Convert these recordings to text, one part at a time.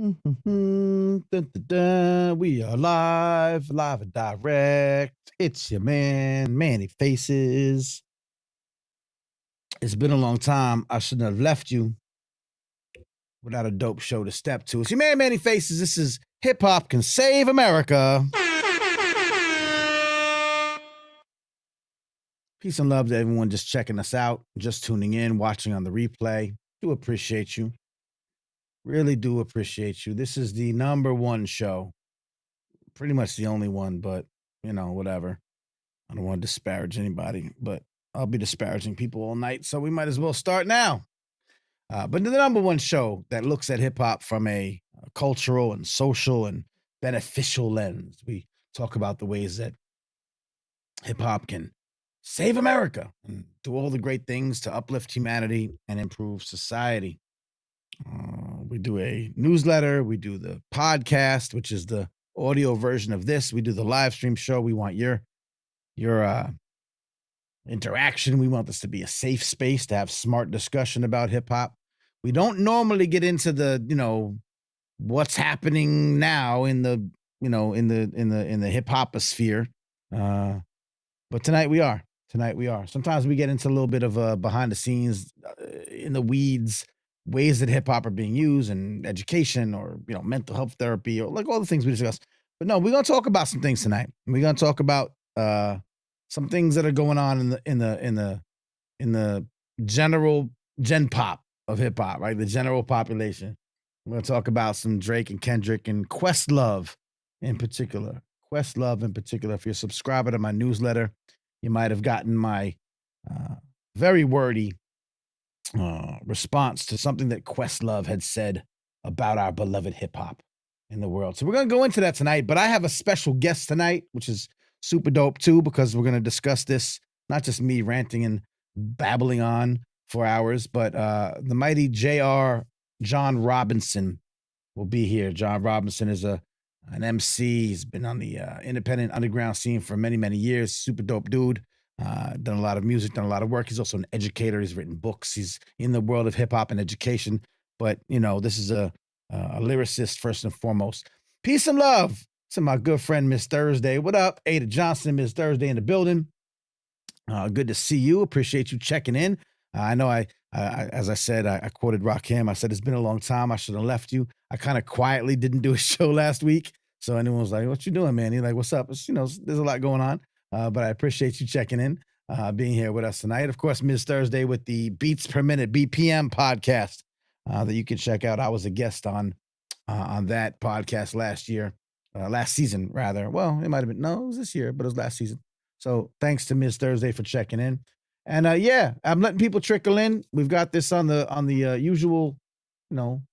Dun, dun, dun. We are live and direct. It's your man, Manny Faces. It's been a long time. I shouldn't have left you without a dope show to step to. It's your man, Manny Faces. This is Hip Hop Can Save America. Peace and love to everyone just checking us out, just tuning in, watching on the replay. Do appreciate you. Really do appreciate you. This is the #1 show. Pretty much the only one, but whatever. I don't want to disparage anybody, but I'll be disparaging people all night, so we might as well start now. But the #1 show that looks at hip hop from a cultural and social and beneficial lens. We talk about the ways that hip hop can save America and do all the great things to uplift humanity and improve society. We do a newsletter. We do the podcast, which is the audio version of this. We do the live stream show. We want your interaction. We want this to be a safe space to have smart discussion about hip hop. We don't normally get into the, what's happening now in the, in the hip hoposphere. But tonight we are. Sometimes we get into a little bit of behind the scenes, in the weeds, ways that hip hop are being used in education or, mental health therapy or like all the things we discuss. But no, we're going to talk about some things tonight. We're going to talk about some things that are going on in the general gen pop of hip hop, right? The general population. We're going to talk about some Drake and Kendrick and Questlove in particular. If you're a subscriber to my newsletter, you might have gotten my very wordy response to something that Questlove had said about our beloved hip hop in the world. So we're going to go into that tonight, but I have a special guest tonight, which is super dope too, because we're going to discuss this, not just me ranting and babbling on for hours, but the mighty J.R. John Robinson will be here. John Robinson is an MC. He's been on the independent underground scene for many, many years. Super dope dude. Done a lot of music, done a lot of work. He's also an educator. He's written books. He's in the world of hip hop and education. But, this is a lyricist first and foremost. Peace and love to my good friend, Miss Thursday. What up? Ada Johnson, Miss Thursday in the building. Good to see you. Appreciate you checking in. I know as I said, I quoted Rakim. I said, it's been a long time. I should have left you. I kind of quietly didn't do a show last week. So anyone was like, what you doing, man? He's like, what's up? It's, there's a lot going on. But I appreciate you checking in, being here with us tonight. Of course, Ms. Thursday with the Beats Per Minute, BPM podcast that you can check out. I was a guest on that podcast last season, rather. Well, it might have been, no, it was this year, but it was last season. So thanks to Ms. Thursday for checking in. And I'm letting people trickle in. We've got this on the usual,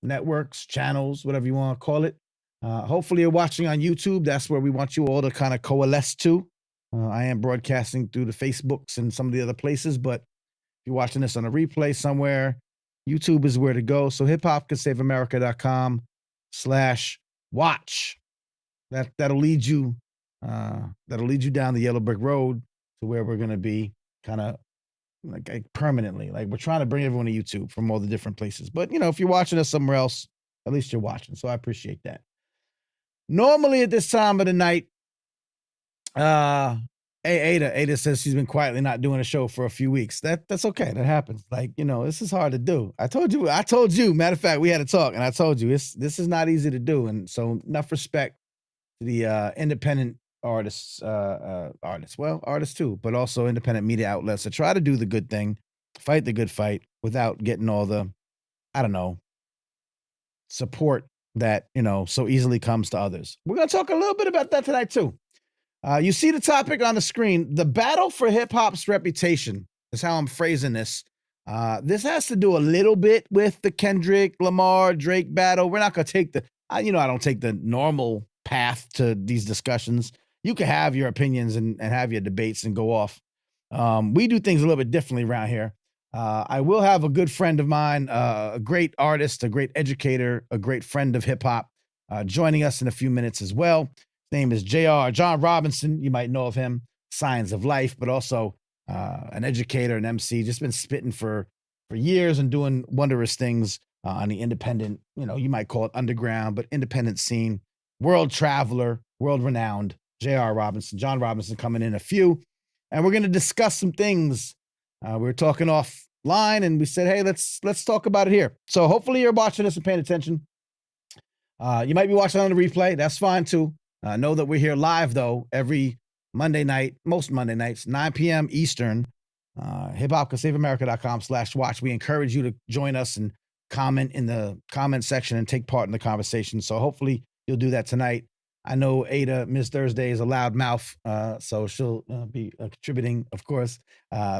networks, channels, whatever you want to call it. Hopefully you're watching on YouTube. That's where we want you all to kind of coalesce to. I am broadcasting through the Facebooks and some of the other places, but if you're watching this on a replay somewhere, YouTube is where to go. So hiphopcansaveamerica.com/watch. That'll lead you down the yellow brick road to where we're going to be kind of like permanently. Like we're trying to bring everyone to YouTube from all the different places. But, if you're watching us somewhere else, at least you're watching. So I appreciate that. Normally at this time of the night, Ada says she's been quietly not doing a show for a few weeks. That's okay. That happens. Like, this is hard to do. I told you, matter of fact, we had a talk and I told you this is not easy to do. And so enough respect to the independent artists too, but also independent media outlets to try to do the good thing, fight the good fight without getting all the, support that, so easily comes to others. We're going to talk a little bit about that tonight too. You see the topic on the screen. The battle for hip hop's reputation is how I'm phrasing this. This has to do a little bit with the Kendrick Lamar Drake battle. We're not going to take I don't take the normal path to these discussions. You can have your opinions and have your debates and go off. We do things a little bit differently around here. I will have a good friend of mine, a great artist, a great educator, a great friend of hip hop, joining us in a few minutes as well. His name is J.R. John Robinson. You might know of him, Science of Life, but also an educator, an MC, just been spitting for years and doing wondrous things on the independent, you might call it underground, but independent scene. World traveler, world renowned, J.R. Robinson, John Robinson coming in a few. And we're going to discuss some things. We were talking offline and we said, hey, let's talk about it here. So hopefully you're watching this and paying attention. You might be watching on the replay. That's fine too. Know that we're here live though, every Monday night, most Monday nights, 9 p.m. Eastern, hiphopcasaveamerica.com/watch. We encourage you to join us and comment in the comment section and take part in the conversation. So hopefully you'll do that tonight. I know Ada, Miss Thursday, is a loud mouth, so she'll be contributing, of course.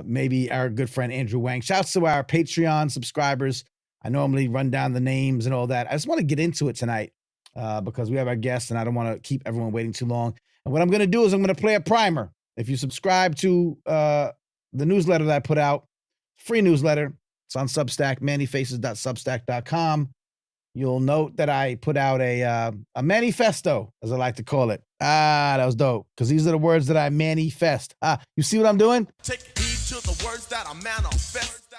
Maybe our good friend Andrew Wang. Shouts to our Patreon subscribers. I normally run down the names and all that. I just want to get into it tonight because we have our guests and I don't want to keep everyone waiting too long. And what I'm going to do is I'm going to play a primer. If you subscribe to the newsletter that I put out, free newsletter, it's on Substack, mannyfaces.substack.com. You'll note that I put out a manifesto, as I like to call it. That was dope, because these are the words that I manifest. You see what I'm doing? Take heed to the words that I manifest.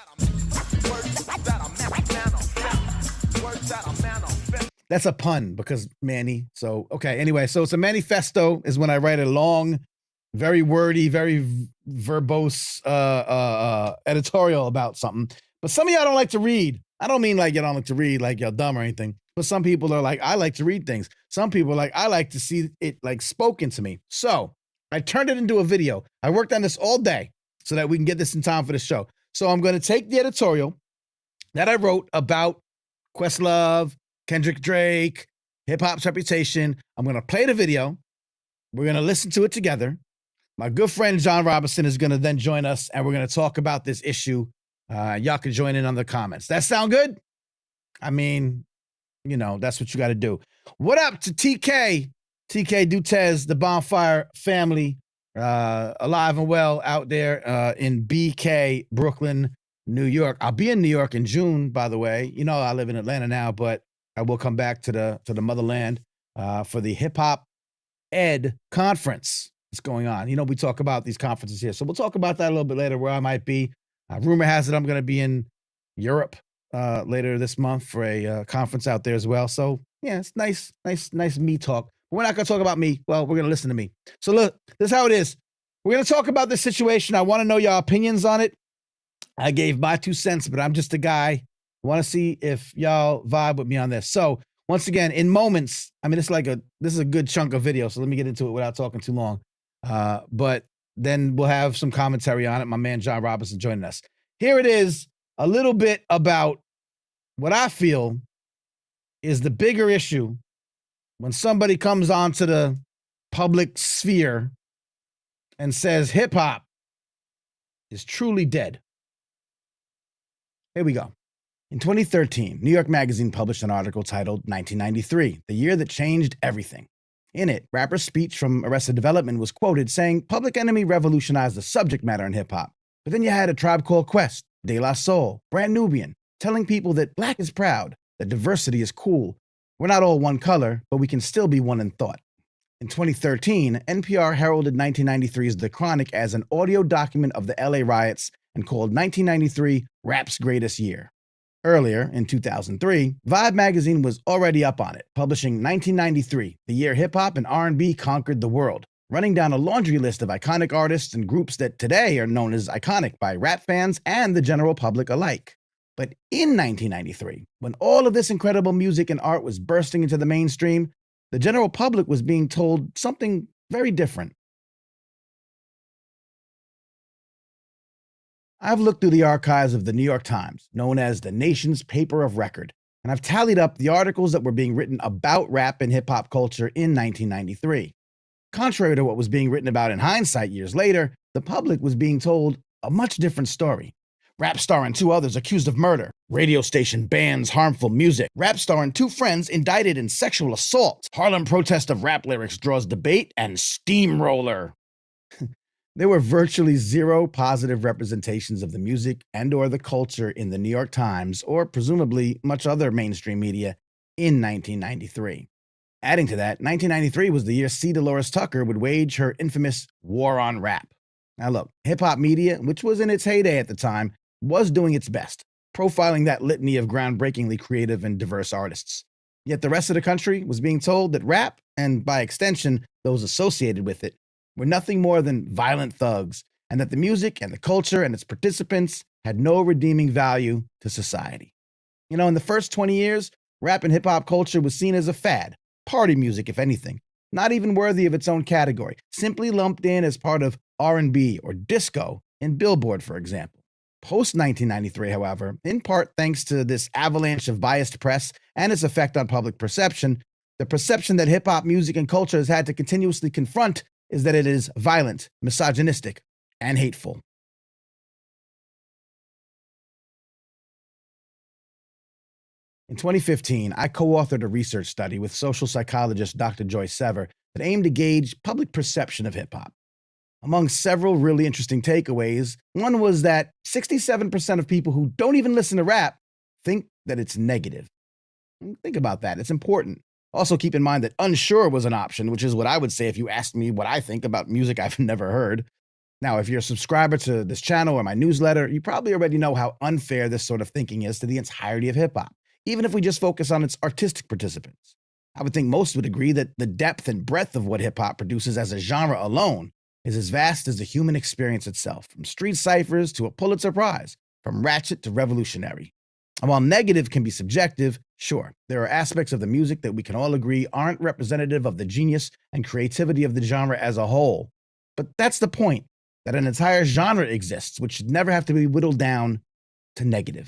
Words that I manifest. Words that I manifest. That's a pun, because Manny. So, okay, anyway, so it's a manifesto is when I write a long, very wordy, very verbose editorial about something. But some of y'all don't like to read. I don't mean like you don't like to read, like you're dumb or anything. But some people are like, I like to read things. Some people are like, I like to see it like spoken to me. So I turned it into a video. I worked on this all day so that we can get this in time for the show. So I'm going to take the editorial that I wrote about Questlove, Kendrick Drake, hip-hop's reputation. I'm going to play the video. We're going to listen to it together. My good friend John Robinson is going to then join us, and we're going to talk about this issue. Y'all can join in on the comments. That sound good? I mean, that's what you got to do. What up to TK Dutez, the Bonfire family, alive and well out there in BK, Brooklyn, New York. I'll be in New York in June, by the way. I live in Atlanta now, but I will come back to the motherland for the Hip-Hop Ed conference that's going on. We talk about these conferences here. So we'll talk about that a little bit later, where I might be. Rumor has it I'm going to be in Europe later this month for a conference out there as well. So, yeah, it's nice me talk. But we're not going to talk about me. Well, we're going to listen to me. So, look, this is how it is. We're going to talk about this situation. I want to know your opinions on it. I gave my 2 cents, but I'm just a guy. I want to see if y'all vibe with me on this. So, once again, in moments, I mean, this is a good chunk of video. So, let me get into it without talking too long. But then we'll have some commentary on it. My man, John Robinson, joining us. Here it is, a little bit about what I feel is the bigger issue when somebody comes onto the public sphere and says hip hop is truly dead. Here we go. In 2013, New York Magazine published an article titled 1993, the year that changed everything. In it, rapper Speech from Arrested Development was quoted saying Public Enemy revolutionized the subject matter in hip-hop. But then you had A Tribe Called Quest, De La Soul, Brand Nubian, telling people that black is proud, that diversity is cool. We're not all one color, but we can still be one in thought. In 2013, NPR heralded 1993's The Chronic as an audio document of the LA riots and called 1993 Rap's greatest year. Earlier, in 2003, Vibe magazine was already up on it, publishing 1993, the year hip-hop and R&B conquered the world, running down a laundry list of iconic artists and groups that today are known as iconic by rap fans and the general public alike. But in 1993, when all of this incredible music and art was bursting into the mainstream, the general public was being told something very different. I've looked through the archives of the New York Times, known as the nation's paper of record, and I've tallied up the articles that were being written about rap and hip-hop culture in 1993. Contrary to what was being written about in hindsight years later, the public was being told a much different story. Rap star and 2 others accused of murder. Radio station bans harmful music. Rap star and 2 friends indicted in sexual assault. Harlem protest of rap lyrics draws debate, and steamroller. There were virtually zero positive representations of the music and or the culture in the New York Times, or presumably much other mainstream media, in 1993. Adding to that, 1993 was the year C. Dolores Tucker would wage her infamous war on rap. Now look, hip-hop media, which was in its heyday at the time, was doing its best, profiling that litany of groundbreakingly creative and diverse artists. Yet the rest of the country was being told that rap, and by extension, those associated with it, were nothing more than violent thugs, and that the music and the culture and its participants had no redeeming value to society. In the first 20 years, rap and hip hop culture was seen as a fad, party music, if anything, not even worthy of its own category, simply lumped in as part of R&B or disco in Billboard, for example. Post 1993, however, in part thanks to this avalanche of biased press and its effect on public perception, the perception that hip hop music and culture has had to continuously confront is that it is violent, misogynistic, and hateful. In 2015, I co-authored a research study with social psychologist Dr. Joyce Sever that aimed to gauge public perception of hip hop. Among several really interesting takeaways, one was that 67% of people who don't even listen to rap think that it's negative. Think about that, it's important. Also, keep in mind that unsure was an option, which is what I would say if you asked me what I think about music I've never heard. Now, if you're a subscriber to this channel or my newsletter, you probably already know how unfair this sort of thinking is to the entirety of hip hop, even if we just focus on its artistic participants. I would think most would agree that the depth and breadth of what hip hop produces as a genre alone is as vast as the human experience itself, from street ciphers to a Pulitzer Prize, from ratchet to revolutionary. And while negative can be subjective, sure, there are aspects of the music that we can all agree aren't representative of the genius and creativity of the genre as a whole. But that's the point, that an entire genre exists, which should never have to be whittled down to negative.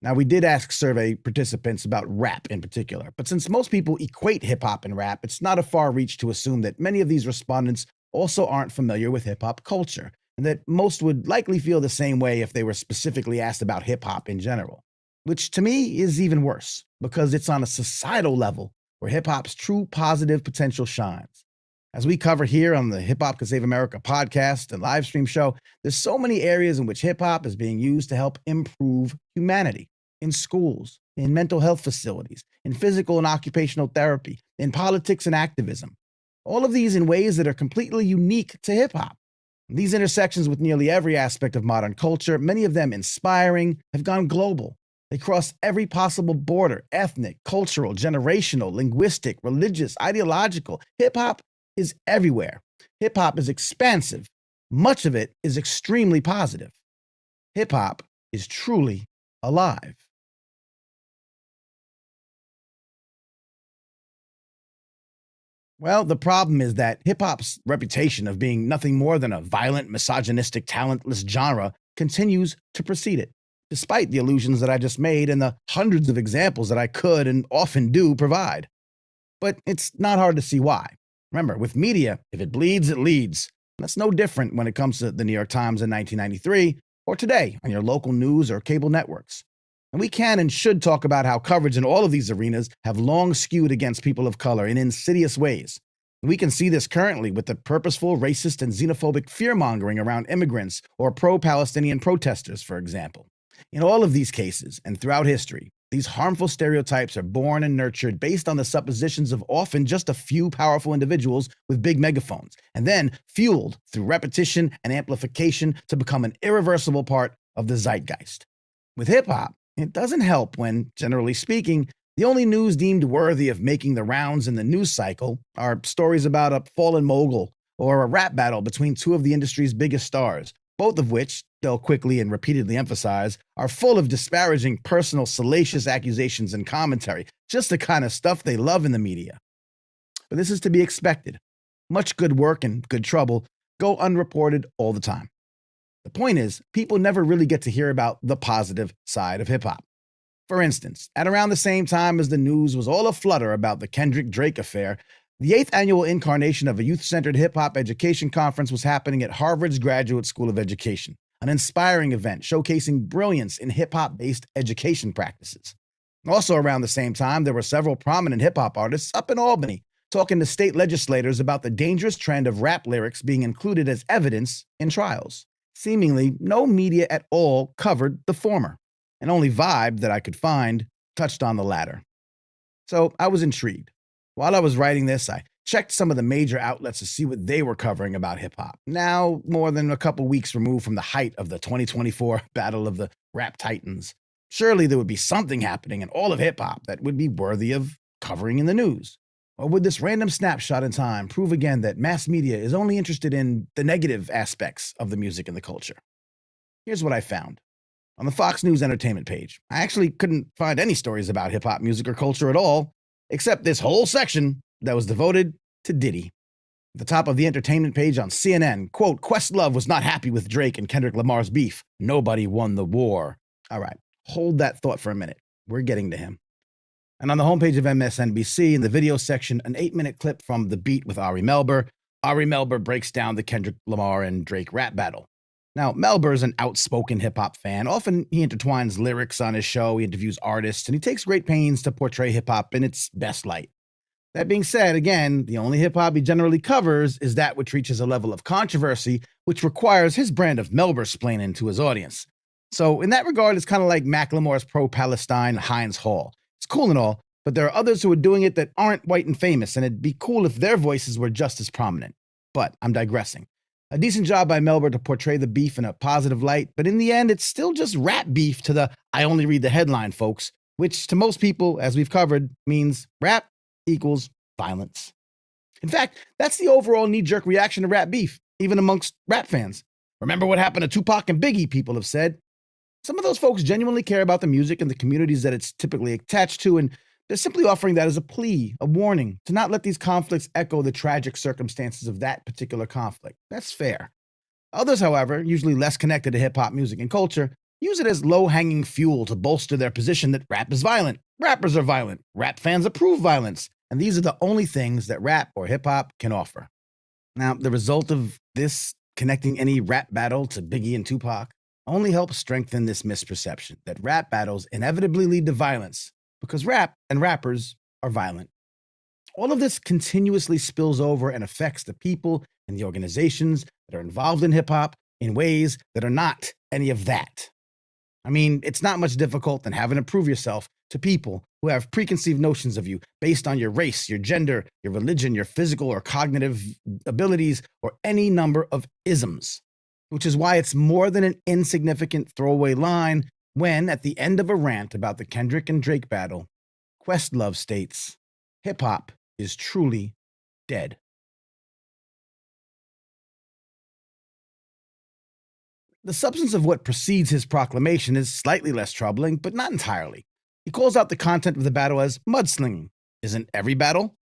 Now, we did ask survey participants about rap in particular, but since most people equate hip-hop and rap, it's not a far reach to assume that many of these respondents also aren't familiar with hip-hop culture, and that most would likely feel the same way if they were specifically asked about hip-hop in general. Which to me is even worse, because it's on a societal level where hip-hop's true positive potential shines. As we cover here on the Hip-Hop Can Save America podcast and livestream show, there's so many areas in which hip-hop is being used to help improve humanity. In schools, in mental health facilities, in physical and occupational therapy, in politics and activism. All of these in ways that are completely unique to hip-hop. These intersections with nearly every aspect of modern culture, many of them inspiring, have gone global. They cross every possible border, ethnic, cultural, generational, linguistic, religious, ideological. Hip-hop is everywhere. Hip-hop is expansive. Much of it is extremely positive. Hip-hop is truly alive. Well, the problem is that hip-hop's reputation of being nothing more than a violent, misogynistic, talentless genre continues to precede it, despite the allusions that I just made and the hundreds of examples that I could and often do provide. But it's not hard to see why. Remember, with media, if it bleeds, it leads. That's no different when it comes to the New York Times in 1993 or today on your local news or cable networks. And we can and should talk about how coverage in all of these arenas have long skewed against people of color in insidious ways. We can see this currently with the purposeful racist and xenophobic fear-mongering around immigrants or pro-Palestinian protesters, for example. In all of these cases, and throughout history, these harmful stereotypes are born and nurtured based on the suppositions of often just a few powerful individuals with big megaphones, and then fueled through repetition and amplification to become an irreversible part of the zeitgeist. With hip-hop, it doesn't help when, generally speaking, the only news deemed worthy of making the rounds in the news cycle are stories about a fallen mogul or a rap battle between two of the industry's biggest stars, both of which, they'll quickly and repeatedly emphasize, are full of disparaging, personal, salacious accusations and commentary, just the kind of stuff they love in the media. But this is to be expected. Much good work and good trouble go unreported all the time. The point is, people never really get to hear about the positive side of hip-hop. For instance, at around the same time as the news was all aflutter about the Kendrick Drake affair, the 8th annual incarnation of a youth-centered hip-hop education conference was happening at Harvard's Graduate School of Education, an inspiring event showcasing brilliance in hip-hop-based education practices. Also around the same time, there were several prominent hip-hop artists up in Albany talking to state legislators about the dangerous trend of rap lyrics being included as evidence in trials. Seemingly, no media at all covered the former, and only Vibe that I could find touched on the latter. So I was intrigued. While I was writing this, I checked some of the major outlets to see what they were covering about hip-hop, now more than a couple weeks removed from the height of the 2024 Battle of the Rap Titans. Surely there would be something happening in all of hip hop that would be worthy of covering in the news. Or would this random snapshot in time prove again that mass media is only interested in the negative aspects of the music and the culture? Here's what I found. On the Fox News entertainment page, I actually couldn't find any stories about hip hop music or culture at all, except this whole section that was devoted to Diddy. At the top of the entertainment page on CNN, quote, Questlove was not happy with Drake and Kendrick Lamar's beef. Nobody won the war. All right, hold that thought for a minute. We're getting to him. And on the homepage of MSNBC, in the video section, an 8-minute clip from The Beat with Ari Melber. Ari Melber breaks down the Kendrick Lamar and Drake rap battle. Now, Melber is an outspoken hip-hop fan. Often he intertwines lyrics on his show, he interviews artists, and he takes great pains to portray hip-hop in its best light. That being said, again, the only hip-hop he generally covers is that which reaches a level of controversy which requires his brand of Melber-splaining to his audience. So in that regard, it's kind of like Macklemore's pro-Palestine Heinz Hall. It's cool and all, but there are others who are doing it that aren't white and famous, and it'd be cool if their voices were just as prominent. But I'm digressing. A decent job by Melber to portray the beef in a positive light, but in the end, it's still just rap beef to the I only read the headline folks, which to most people, as we've covered, means rap equals violence. In fact, that's the overall knee-jerk reaction to rap beef, even amongst rap fans. Remember what happened to Tupac and Biggie, people have said. Some of those folks genuinely care about the music and the communities that it's typically attached to, and they're simply offering that as a plea, a warning, to not let these conflicts echo the tragic circumstances of that particular conflict. That's fair. Others, however, usually less connected to hip-hop music and culture, use it as low-hanging fuel to bolster their position that rap is violent, rappers are violent, rap fans approve violence, and these are the only things that rap or hip-hop can offer. Now, the result of this, connecting any rap battle to Biggie and Tupac, only helps strengthen this misperception that rap battles inevitably lead to violence, because rap and rappers are violent. All of this continuously spills over and affects the people and the organizations that are involved in hip-hop in ways that are not any of that. I mean, it's not much difficult than having to prove yourself to people who have preconceived notions of you based on your race, your gender, your religion, your physical or cognitive abilities, or any number of isms, which is why it's more than an insignificant throwaway line when, at the end of a rant about the Kendrick and Drake battle, Questlove states, hip-hop is truly dead. The substance of what precedes his proclamation is slightly less troubling, but not entirely. He calls out the content of the battle as mudslinging. Isn't every battle?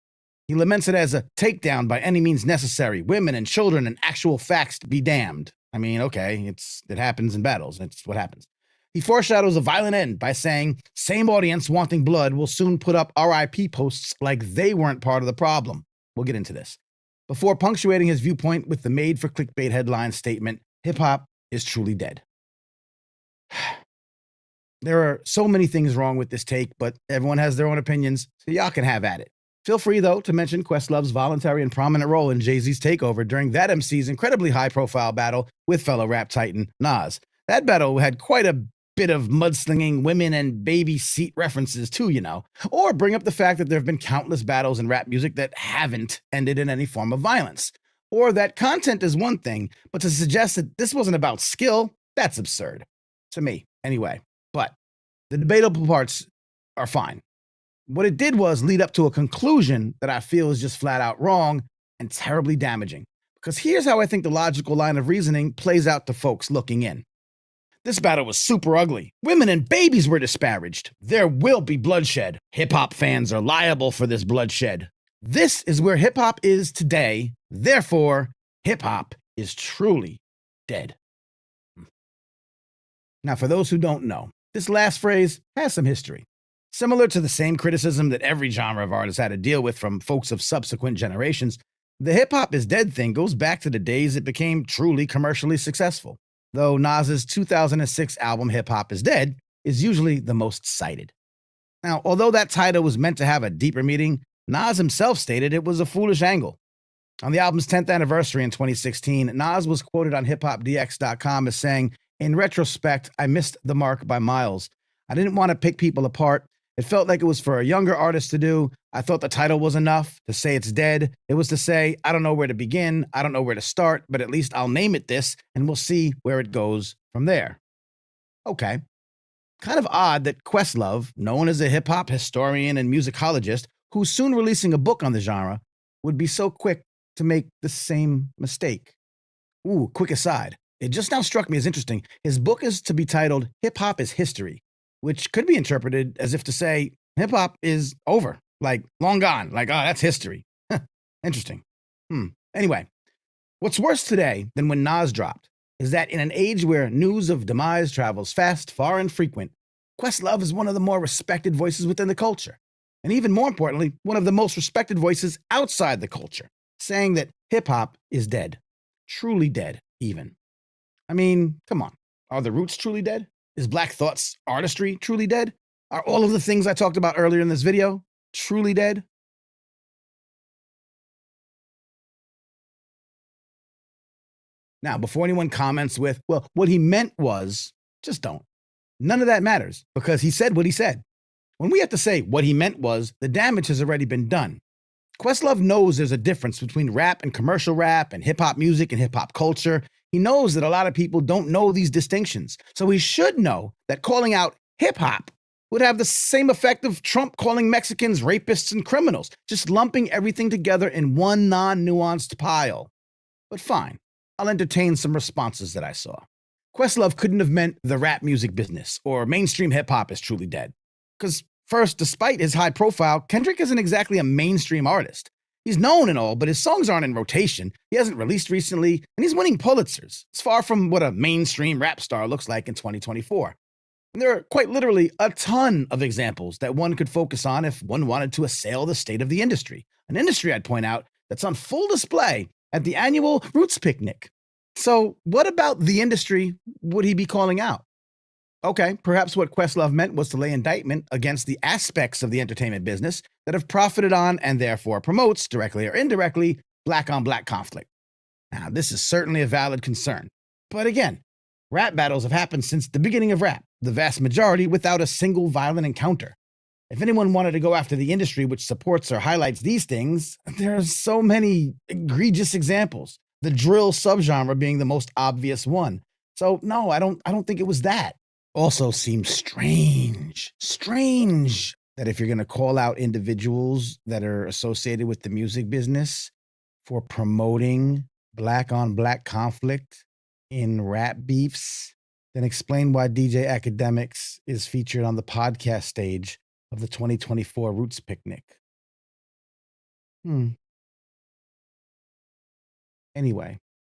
He laments it as a takedown by any means necessary, women and children and actual facts to be damned. I mean, okay, it happens in battles. It's what happens. He foreshadows a violent end by saying, same audience wanting blood will soon put up RIP posts like they weren't part of the problem. We'll get into this. Before punctuating his viewpoint with the made-for-clickbait headline statement, hip-hop is truly dead. There are so many things wrong with this take, but everyone has their own opinions, so y'all can have at it. Feel free, though, to mention Questlove's voluntary and prominent role in Jay-Z's takeover during that MC's incredibly high-profile battle with fellow rap titan Nas. That battle had quite a bit of mudslinging, women, and baby seat references too, you know. Or bring up the fact that there have been countless battles in rap music that haven't ended in any form of violence. Or that content is one thing, but to suggest that this wasn't about skill, that's absurd. To me, anyway. But the debatable parts are fine. What it did was lead up to a conclusion that I feel is just flat out wrong and terribly damaging. Because here's how I think the logical line of reasoning plays out to folks looking in. This battle was super ugly. Women and babies were disparaged. There will be bloodshed. Hip-hop fans are liable for this bloodshed. This is where hip-hop is today. Therefore, hip-hop is truly dead. Now, for those who don't know, this last phrase has some history. Similar to the same criticism that every genre of art has had to deal with from folks of subsequent generations, the hip-hop is dead thing goes back to the days it became truly commercially successful. Though Nas's 2006 album Hip Hop is Dead is usually the most cited. Now, although that title was meant to have a deeper meaning, Nas himself stated it was a foolish angle. On the album's 10th anniversary in 2016, Nas was quoted on hiphopdx.com as saying, "In retrospect, I missed the mark by miles. I didn't want to pick people apart. It felt like it was for a younger artist to do. I thought the title was enough to say it's dead. It was to say, I don't know where to begin. I don't know where to start, but at least I'll name it this and we'll see where it goes from there." Okay. Kind of odd that Questlove, known as a hip hop historian and musicologist, who's soon releasing a book on the genre, would be so quick to make the same mistake. Ooh, quick aside. It just now struck me as interesting. His book is to be titled Hip Hop is History, which could be interpreted as if to say hip hop is over, like long gone, like, oh, that's history. Interesting. Anyway, what's worse today than when Nas dropped is that in an age where news of demise travels fast, far, and frequent, Questlove is one of the more respected voices within the culture. And even more importantly, one of the most respected voices outside the culture, saying that hip hop is dead. Truly dead, even. I mean, come on. Are the roots truly dead? Is Black Thought's artistry truly dead? Are all of the things I talked about earlier in this video truly dead? Now, before anyone comments with, well, what he meant was, just don't. None of that matters because he said what he said. When we have to say what he meant was, the damage has already been done. Questlove knows there's a difference between rap and commercial rap and hip hop music and hip hop culture. He knows that a lot of people don't know these distinctions. So he should know that calling out hip hop would have the same effect of Trump calling Mexicans rapists and criminals, just lumping everything together in one non-nuanced pile. But fine, I'll entertain some responses that I saw. Questlove couldn't have meant the rap music business or mainstream hip hop is truly dead. Because first, despite his high profile, Kendrick isn't exactly a mainstream artist. He's known and all, but his songs aren't in rotation. He hasn't released recently, and he's winning Pulitzers. It's far from what a mainstream rap star looks like in 2024. And there are quite literally a ton of examples that one could focus on if one wanted to assail the state of the industry. An industry, I'd point out, that's on full display at the annual Roots Picnic. So what about the industry would he be calling out? Okay, perhaps what Questlove meant was to lay indictment against the aspects of the entertainment business that have profited on and therefore promotes, directly or indirectly, black-on-black conflict. Now, this is certainly a valid concern. But again, rap battles have happened since the beginning of rap, the vast majority without a single violent encounter. If anyone wanted to go after the industry which supports or highlights these things, there are so many egregious examples, the drill subgenre being the most obvious one. So no, I don't think it was that. Also seems strange that if you're going to call out individuals that are associated with the music business for promoting black-on-black conflict in rap beefs, then explain why DJ Academics is featured on the podcast stage of the 2024 Roots Picnic. Anyway,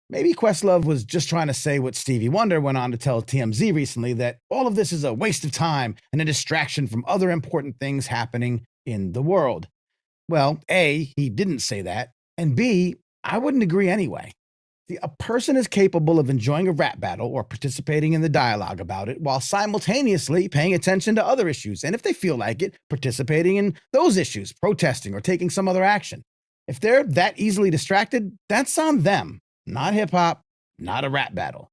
maybe Questlove was just trying to say what Stevie Wonder went on to tell TMZ recently, that all of this is a waste of time and a distraction from other important things happening in the world. Well, A, he didn't say that, and B, I wouldn't agree anyway. See, a person is capable of enjoying a rap battle or participating in the dialogue about it while simultaneously paying attention to other issues, and if they feel like it, participating in those issues, protesting or taking some other action. If they're that easily distracted, that's on them. Not hip-hop, not a rap battle.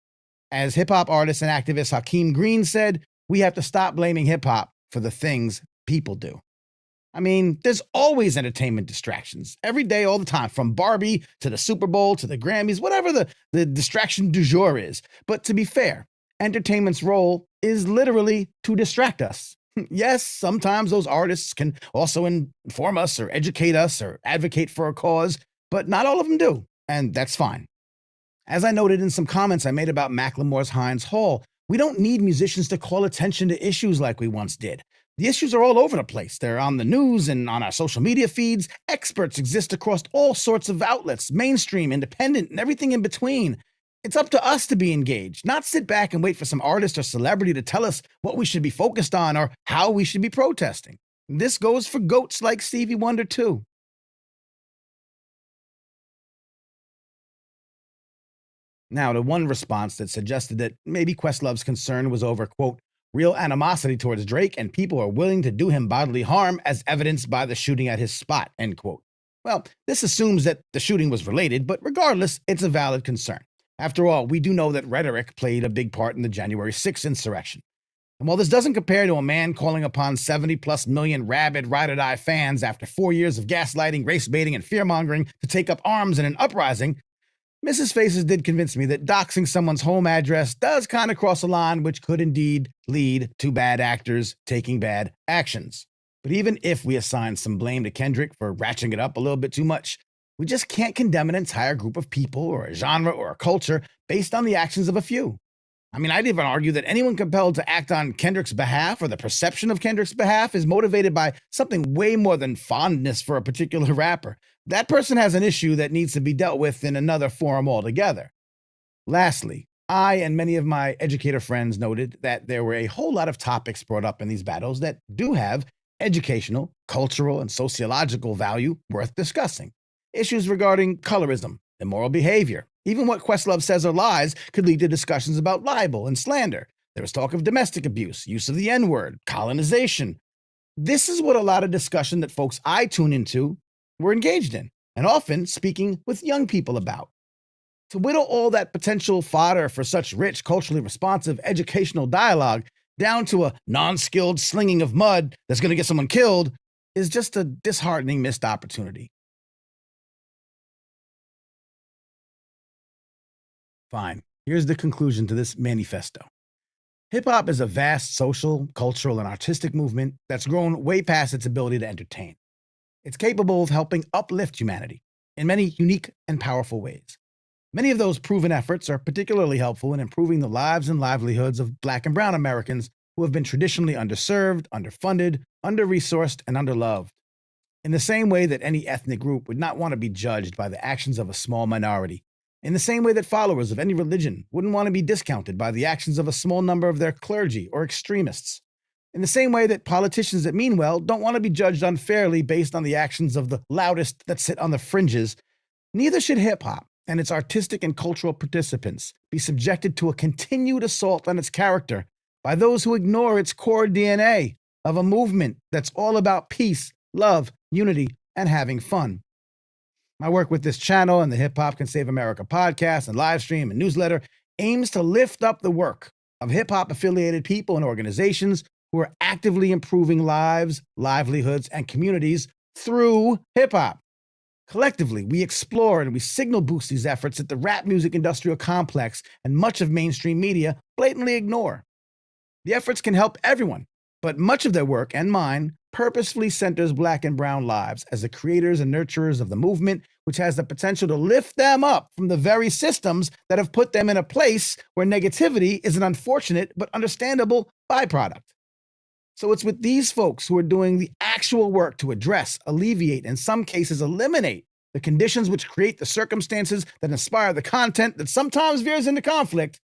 As hip-hop artist and activist Hakeem Green said, we have to stop blaming hip-hop for the things people do. I mean, there's always entertainment distractions, every day, all the time, from Barbie to the Super Bowl to the Grammys, whatever the distraction du jour is. But to be fair, entertainment's role is literally to distract us. Yes, sometimes those artists can also inform us or educate us or advocate for a cause, but not all of them do, and that's fine. As I noted in some comments I made about Macklemore's Heinz Hall, we don't need musicians to call attention to issues like we once did. The issues are all over the place. They're on the news and on our social media feeds. Experts exist across all sorts of outlets, mainstream, independent, and everything in between. It's up to us to be engaged, not sit back and wait for some artist or celebrity to tell us what we should be focused on or how we should be protesting. This goes for goats like Stevie Wonder, too. Now, to one response that suggested that maybe Questlove's concern was over, quote, real animosity towards Drake and people are willing to do him bodily harm as evidenced by the shooting at his spot, end quote. Well, this assumes that the shooting was related, but regardless, it's a valid concern. After all, we do know that rhetoric played a big part in the January 6th insurrection. And while this doesn't compare to a man calling upon 70+ million rabid, ride-or-die fans after 4 years of gaslighting, race baiting, and fear-mongering to take up arms in an uprising, Mrs. Faces did convince me that doxing someone's home address does kind of cross a line, which could indeed lead to bad actors taking bad actions. But even if we assign some blame to Kendrick for ratcheting it up a little bit too much, we just can't condemn an entire group of people or a genre or a culture based on the actions of a few. I mean, I'd even argue that anyone compelled to act on Kendrick's behalf or the perception of Kendrick's behalf is motivated by something way more than fondness for a particular rapper. That person has an issue that needs to be dealt with in another forum altogether. Lastly, I and many of my educator friends noted that there were a whole lot of topics brought up in these battles that do have educational, cultural, and sociological value worth discussing. Issues regarding colorism, immoral behavior, even what Questlove says are lies could lead to discussions about libel and slander. There was talk of domestic abuse, use of the N-word, colonization. This is what a lot of discussion that folks I tune into were engaged in, and often speaking with young people about. To whittle all that potential fodder for such rich, culturally responsive educational dialogue down to a non-skilled slinging of mud that's going to get someone killed is just a disheartening missed opportunity. Fine. Here's the conclusion to this manifesto. Hip-hop is a vast social, cultural, and artistic movement that's grown way past its ability to entertain. It's capable of helping uplift humanity in many unique and powerful ways. Many of those proven efforts are particularly helpful in improving the lives and livelihoods of Black and Brown Americans who have been traditionally underserved, underfunded, under-resourced, and underloved. In the same way that any ethnic group would not want to be judged by the actions of a small minority, in the same way that followers of any religion wouldn't want to be discounted by the actions of a small number of their clergy or extremists, in the same way that politicians that mean well don't want to be judged unfairly based on the actions of the loudest that sit on the fringes, neither should hip-hop and its artistic and cultural participants be subjected to a continued assault on its character by those who ignore its core DNA of a movement that's all about peace, love, unity, and having fun. My work with this channel and the Hip Hop Can Save America podcast and live stream and newsletter aims to lift up the work of hip-hop affiliated people and organizations who are actively improving lives, livelihoods, and communities through hip-hop. Collectively, we explore and we signal boost these efforts that the rap music industrial complex and much of mainstream media blatantly ignore. The efforts can help everyone, but much of their work, and mine, purposefully centers Black and Brown lives as the creators and nurturers of the movement, which has the potential to lift them up from the very systems that have put them in a place where negativity is an unfortunate but understandable byproduct. So it's with these folks who are doing the actual work to address, alleviate, and in some cases eliminate the conditions which create the circumstances that inspire the content that sometimes veers into conflict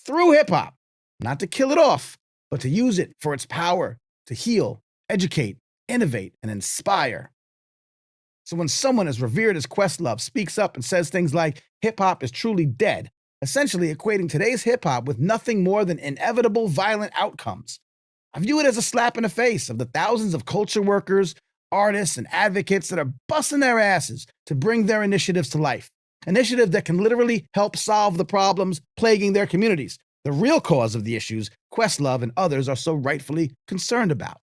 through hip-hop, not to kill it off, but to use it for its power to heal, educate, innovate, and inspire. So when someone as revered as Questlove speaks up and says things like, hip-hop is truly dead, essentially equating today's hip-hop with nothing more than inevitable violent outcomes, I view it as a slap in the face of the thousands of culture workers, artists, and advocates that are busting their asses to bring their initiatives to life. Initiatives that can literally help solve the problems plaguing their communities, the real cause of the issues Questlove and others are so rightfully concerned about.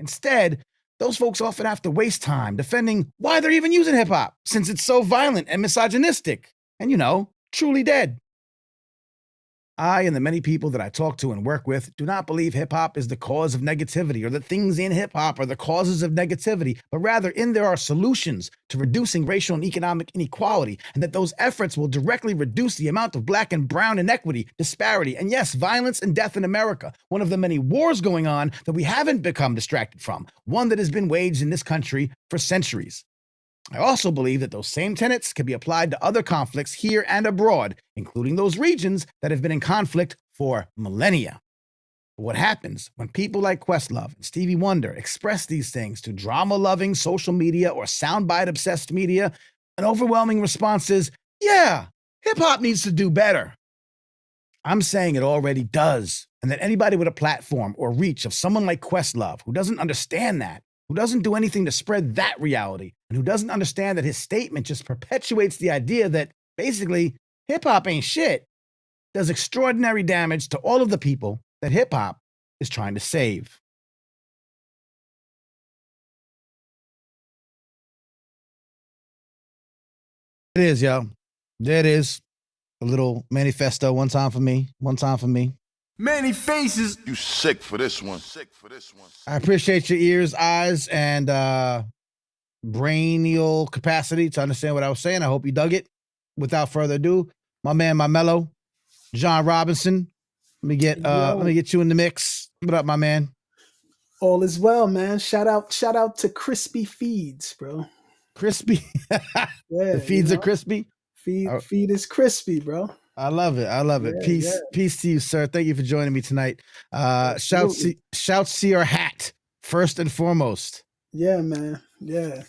Instead, those folks often have to waste time defending why they're even using hip-hop, since it's so violent and misogynistic, and truly dead. I and the many people that I talk to and work with do not believe hip-hop is the cause of negativity or that things in hip-hop are the causes of negativity, but rather there are solutions to reducing racial and economic inequality, and that those efforts will directly reduce the amount of Black and Brown inequity, disparity, and yes, violence and death in America, one of the many wars going on that we haven't become distracted from, one that has been waged in this country for centuries. I also believe that those same tenets can be applied to other conflicts here and abroad, including those regions that have been in conflict for millennia. But what happens when people like Questlove and Stevie Wonder express these things to drama-loving social media or soundbite-obsessed media? An overwhelming response is, yeah, hip-hop needs to do better. I'm saying it already does, and that anybody with a platform or reach of someone like Questlove who doesn't understand that, who doesn't do anything to spread that reality, and who doesn't understand that his statement just perpetuates the idea that, basically, hip-hop ain't shit, does extraordinary damage to all of the people that hip-hop is trying to save. It is, yo. There it is. A little manifesto. One time for me. One time for me. Manny Faces. You sick for this one. I appreciate your ears, eyes, and brainial capacity to understand what I was saying. I hope you dug it. Without further ado, my man, my mellow, John Robinson. Let me get you in the mix. What up, my man? All is well, man. Shout out to Crispy Feeds, bro. Crispy. Yeah, The feeds are crispy. Feed is crispy, bro. I love it. I love it. Yeah, Peace to you, sir. Thank you for joining me tonight. Absolutely. Shouts to your hat first and foremost. Yeah, man. Yeah.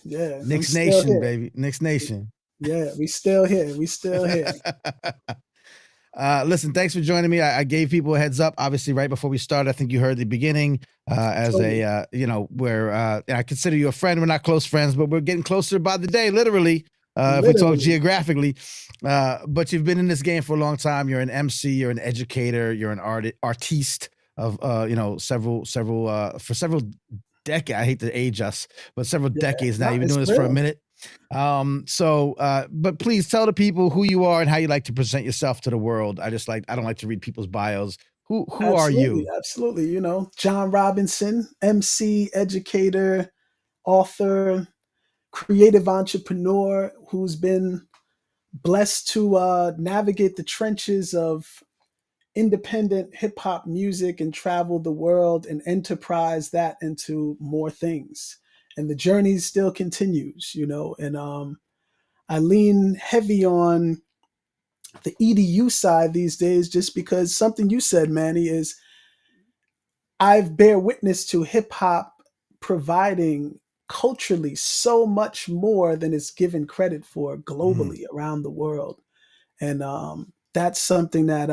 Knicks Nation, baby. Knicks Nation. Yeah, we still here. Listen, thanks for joining me. I gave people a heads up, obviously, right before we started. I think you heard the beginning as Totally. I consider you a friend. We're not close friends, but we're getting closer by the day, literally, if we talk Literally. geographically. But you've been in this game for a long time. You're an MC, you're an educator, you're an artiste of, several decades. I hate to age us, but several decades now. No, You've been it's doing this for a real. minute. But please tell the people who you are and how you like to present yourself to the world. I don't like to read people's bios. Who are you? Absolutely. You know, John Robinson, MC, educator, author, creative entrepreneur who's been blessed to navigate the trenches of independent hip hop music and travel the world and enterprise that into more things. And the journey still continues, you know. And I lean heavy on the EDU side these days just because something you said, Manny, is I've bear witness to hip hop providing culturally so much more than it's given credit for globally around the world. And that's something that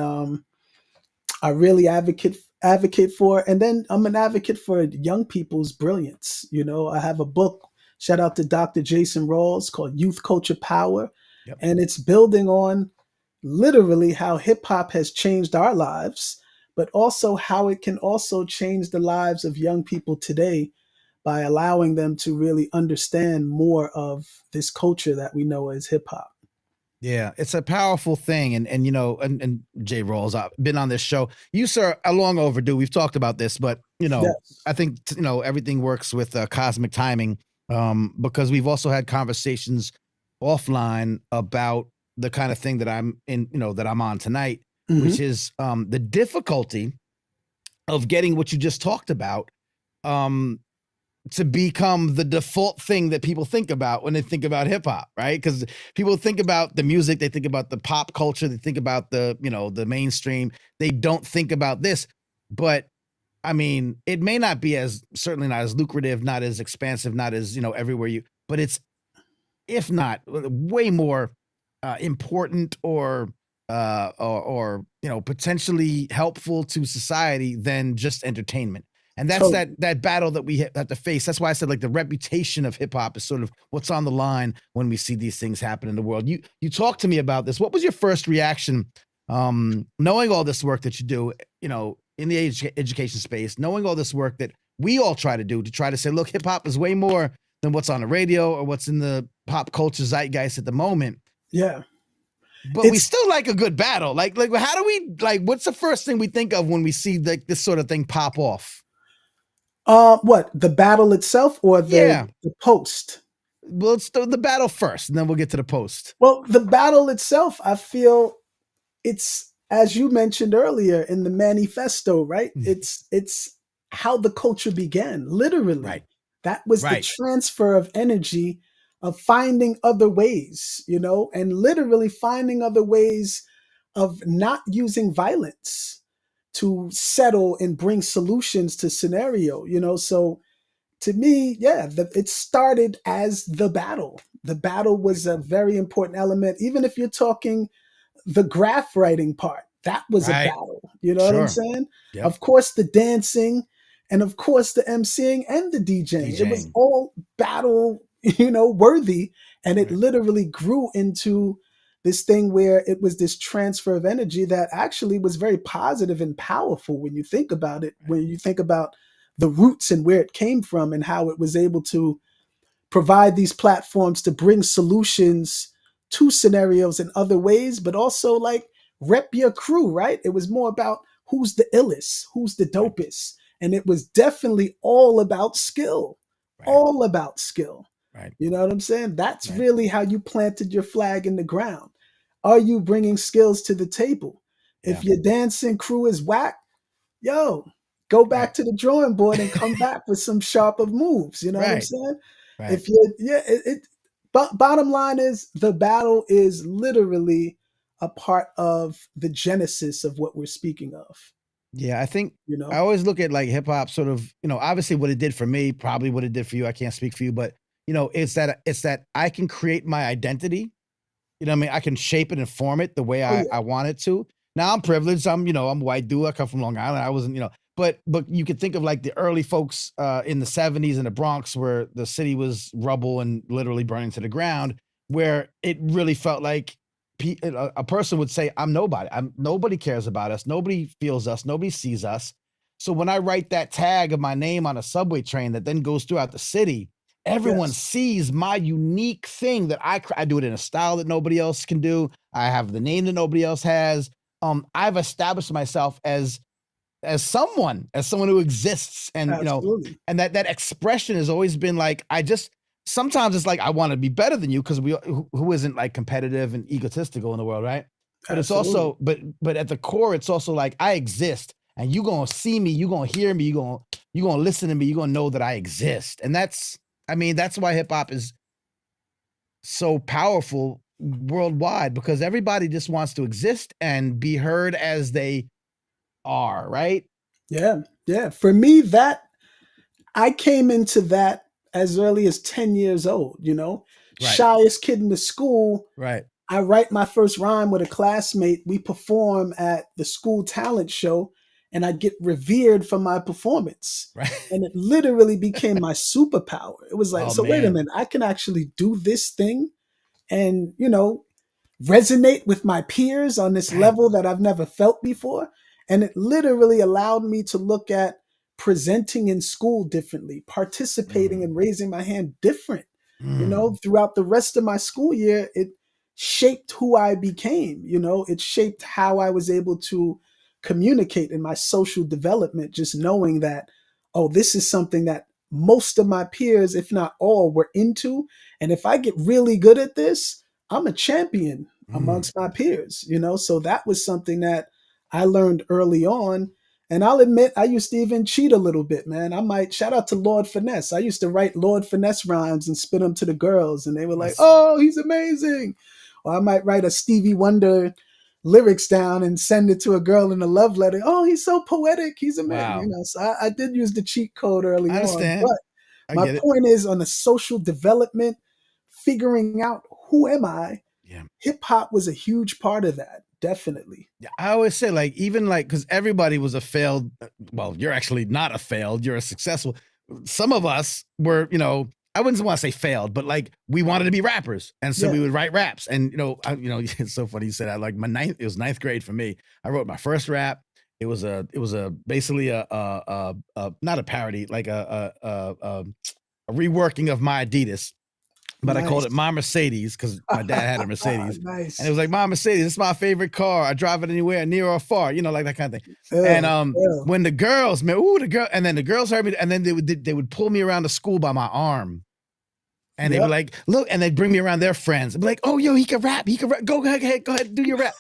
I really advocate for. And then I'm an advocate for young people's brilliance. You know, I have a book, shout out to Dr. Jason Rawls, called Youth Culture Power. Yep. And it's building on literally how hip hop has changed our lives, but also how it can also change the lives of young people today by allowing them to really understand more of this culture that we know as hip hop. Yeah, it's a powerful thing. And Jay Rawls, I've been on this show. You, sir, are long overdue. We've talked about this, but, Yes. I think, everything works with cosmic timing because we've also had conversations offline about the kind of thing that I'm in, that I'm on tonight, Mhm. which is the difficulty of getting what you just talked about to become the default thing that people think about when they think about hip hop, right? Because people think about the music, they think about the pop culture, they think about the mainstream. They don't think about this. But I mean, it may not be certainly not as lucrative, not as expansive, not as, everywhere but it's, if not way more important or potentially helpful to society than just entertainment. And that's Totally. that battle that we have to face. That's why I said, like, the reputation of hip hop is sort of what's on the line when we see these things happen in the world. You talked to me about this. What was your first reaction, knowing all this work that you do, in the education space, knowing all this work that we all try to do to try to say, look, hip hop is way more than what's on the radio or what's in the pop culture zeitgeist at the moment. Yeah. But we still like a good battle. Like how do we, what's the first thing we think of when we see this sort of thing pop off? What, the battle itself or the post? Well, let's do the battle first, and then we'll get to the post. Well, the battle itself, I feel it's, as you mentioned earlier in the manifesto, right? It's how the culture began, literally. Right. That was the transfer of energy of finding other ways, and literally finding other ways of not using violence to settle and bring solutions to scenario, So to me, it started as the battle. The battle was a very important element. Even if you're talking the graph writing part, that was a battle. You know what I'm saying? Yep. Of course, the dancing, and of course, the emceeing and the DJing. It was all battle, worthy. And it literally grew into this thing where it was this transfer of energy that actually was very positive and powerful when you think about it, when you think about the roots and where it came from and how it was able to provide these platforms to bring solutions two scenarios in other ways, but also like rep your crew, right? It was more about who's the illest, who's the Right. dopest. And it was definitely all about skill, Right. all about skill. Right. You know what I'm saying? That's Right. really how you planted your flag in the ground. Are you bringing skills to the table? Yeah. If your dancing crew is whack, yo, go Right. back to the drawing board and come back with some sharper moves. You know what I'm Right. saying? Right. If you, yeah, but bottom line is the battle is literally a part of the genesis of what we're speaking of. Yeah, I think You I know? always look at like hip hop sort of, obviously what it did for me, probably what it did for you. I can't speak for you, but it's that I can create my identity. You know what I mean? I can shape it and form it the way Oh I yeah, want it to. Now I'm privileged. I'm a white dude. I come from Long Island. I wasn't, but you could think of like the early folks in the 70s in the Bronx where the city was rubble and literally burning to the ground, where it really felt like a person would say, I'm nobody. Nobody cares about us. Nobody feels us. Nobody sees us. So when I write that tag of my name on a subway train that then goes throughout the city, everyone yes, sees my unique thing that I do it in a style that nobody else can do. I have the name that nobody else has. I've established myself as someone who exists, and absolutely, and that expression has always been like, I just sometimes it's like I want to be better than you because who isn't like competitive and egotistical in the world, right? But it's absolutely. also but at the core, it's also like I exist, and you gonna see me, you gonna hear me, you gonna listen to me, you gonna know that I exist, and that's why hip hop is so powerful worldwide, because everybody just wants to exist and be heard as they are, right? Yeah, yeah. For me, that I came into that as early as 10 years old, Right, shyest kid in the school. right, I write my first rhyme with a classmate. We perform at the school talent show, and I get revered for my performance. right. And it literally became my superpower. It was like, Oh so wait a man. minute, I can actually do this thing and, resonate with my peers on this Right. level that I've never felt before. And it literally allowed me to look at presenting in school differently, participating and Mm, raising my hand different. mm, Throughout the rest of my school year, it shaped who I became. It shaped how I was able to communicate in my social development, just knowing that, oh, this is something that most of my peers, if not all, were into. And if I get really good at this, I'm a champion mm. amongst my peers. So that was something that I learned early on. And I'll admit, I used to even cheat a little bit, man. I might shout out to Lord Finesse. I used to write Lord Finesse rhymes and spit them to the girls, and they were like, That's oh, he's amazing. Or I might write a Stevie Wonder lyrics down and send it to a girl in a love letter. Oh, he's so poetic. He's amazing. wow. So I did use the cheat code early I on. understand. But I my get it. point is on the social development, figuring out who am I, Yeah. hip hop was a huge part of that. Definitely. Yeah, I always say, like, even like, because everybody was a failed. Well, you're actually not a failed. You're a successful. Some of us were, I wouldn't want to say failed, but like we wanted to be rappers, and so Yeah. we would write raps. And it's so funny you said that. Like it was ninth grade for me. I wrote my first rap. It was basically not a parody, like a reworking of my Adidas, but I called Nice. it my Mercedes because my dad had a Mercedes. And it Nice. was like, my Mercedes, it's my favorite car. I drive it anywhere, near or far, like that kind of thing. And Ill, ill. when the girls, man, and then the girls heard me, and then they would pull me around the school by my arm. And they were Yep. like, look, and they'd bring me around their friends. I'd be like, oh, yo, he can rap. He can rap. Go ahead, do your rap.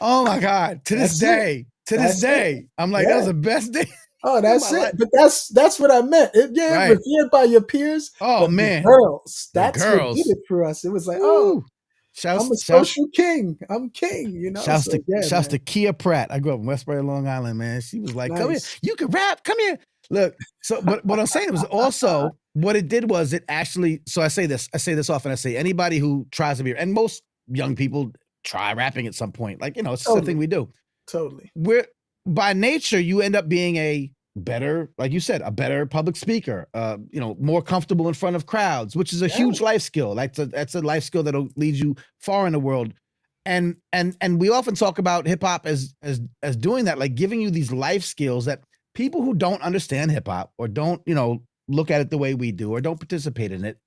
Oh my God. That's it. To this That's it. day, I'm like, that was Yeah. the best day Oh, of my that's it. life. But that's what I meant. Yeah, Right. revered by your peers, Oh but the man. girls, The that's what did girls. it for us. It was like, oh, Woo. I'm Shouts, a shouts, social king. I'm king. Shouts So to yeah, shouts to man. Kia Pratt. I grew up in Westbury, Long Island, man. She was like, "Come here, Nice. you can rap. Come here." Look, so but what I'm saying was also what it did was it actually. So I say this often. I say anybody who tries to be, and most young people try rapping at some point. Like it's just a thing Totally. we do. Totally. We're by nature you end up being a better, like you said, a better public speaker. More comfortable in front of crowds, which is a Yeah. huge life skill. Like that's a life skill that'll lead you far in the world. And we often talk about hip hop as doing that, like giving you these life skills that people who don't understand hip hop or don't look at it the way we do or don't participate in it,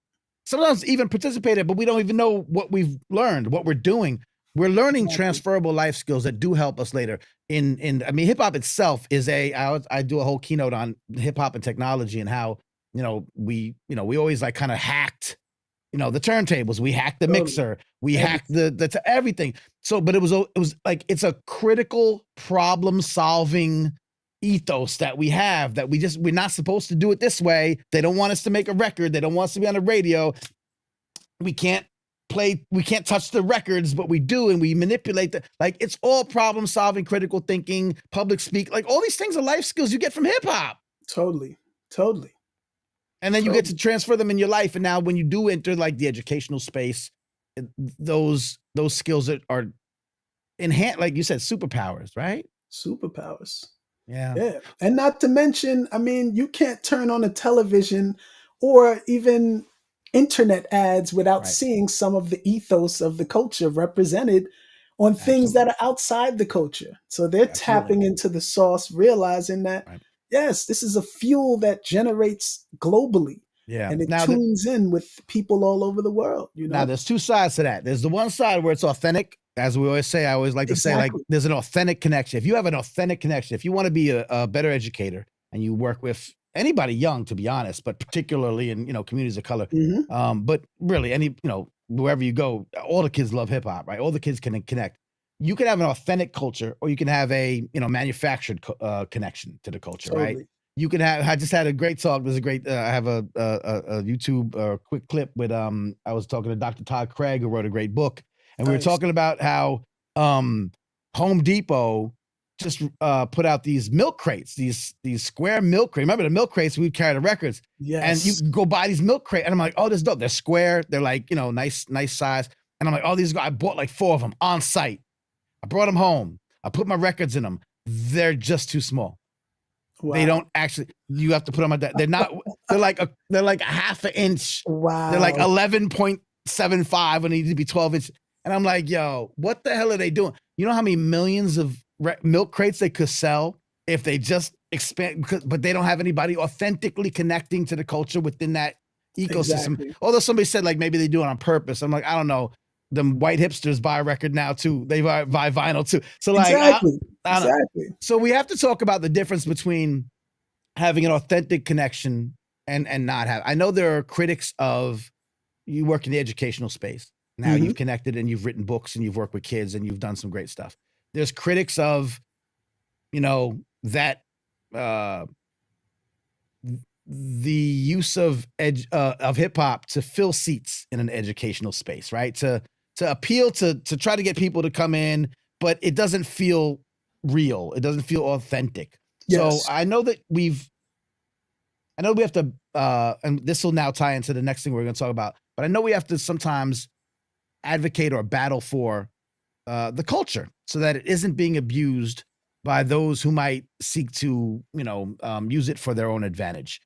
sometimes even participated, but we don't even know what we've learned, what we're doing. We're learning transferable life skills that do help us later. I mean, hip hop itself is I do a whole keynote on hip hop and technology and how, we always like kind of hacked, the turntables, we hacked the Totally. mixer, we hacked the everything. So, but it was like, it's a critical problem solving ethos that we have, that we're not supposed to do it this way. They don't want us to make a record. They don't want us to be on the radio. We can't touch the records, but we do, and we manipulate like, it's all problem solving, critical thinking, public speak, like all these things are life skills you get from hip hop. Totally. And then you get to transfer them in your life. And now when you do enter like the educational space, those skills are enhanced, like you said, superpowers, right? Superpowers. Yeah. Yeah. And not to mention, I mean, you can't turn on a television or even internet ads without seeing some of the ethos of the culture represented on things that are outside the culture. So they're tapping into the sauce, realizing that, yes, this is a fuel that generates globally. Yeah. And it Now tunes in with people all over the world. Now there's two sides to that. There's the one side where it's authentic. As we always say, I always like to say, like, there's an authentic connection. If you have an authentic connection, if you want to be a better educator and you work with anybody young, to be honest, but particularly in, communities of color, but really wherever you go, all the kids love hip hop, right? All the kids can connect. You can have an authentic culture, or you can have a, manufactured connection to the culture, right? You can have, I just had a great talk. There's a great, I have a YouTube quick clip with, I was talking to Dr. Todd Craig, who wrote a great book. And we were talking about how Home Depot just put out these milk crates, these square milk crates. Remember the milk crates we'd carry the records? Yes. And you can go buy these milk crates. And I'm like, oh, this is dope. They're square. They're like, nice size. And I'm like, oh, I bought like 4 of them on site. I brought them home. I put my records in them. They're just too small. Wow. They don't actually, you have to put them on that. They're like a half an inch. Wow. They're like 11.75 when they need to be 12 inches. And I'm like, yo, what the hell are they doing? You know how many millions of milk crates they could sell if they just expand, but they don't have anybody authentically connecting to the culture within that ecosystem. Exactly. Although somebody said like maybe they do it on purpose. I'm like, I don't know. Them white hipsters buy a record now too. They buy vinyl too. So like, exactly. So we have to talk about the difference between having an authentic connection and not have. I know there are critics of, you work in the educational space. Now you've connected and you've written books and you've worked with kids and you've done some great stuff. There's critics of, that the use of hip hop to fill seats in an educational space, right? To appeal to try to get people to come in, but it doesn't feel real. It doesn't feel authentic. Yes. So I know that we have to, and this will now tie into the next thing we're going to talk about, but I know we have to sometimes advocate or battle for the culture so that it isn't being abused by those who might seek to, use it for their own advantage.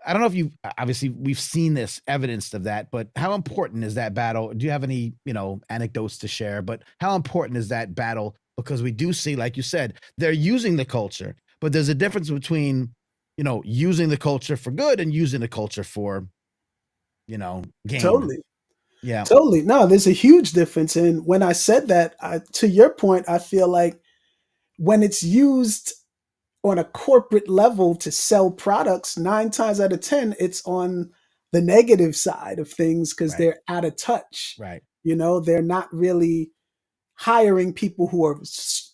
I don't know if obviously we've seen this evidenced of that, but how important is that battle? Do you have any, anecdotes to share, but how important is that battle? Because we do see, like you said, they're using the culture, but there's a difference between, using the culture for good and using the culture for, gain. Totally. Yeah. Totally. No, there's a huge difference. And when I said that, to your point, I feel like when it's used on a corporate level to sell products, 9 times out of 10, it's on the negative side of things because they're out of touch. Right. They're not really hiring people who are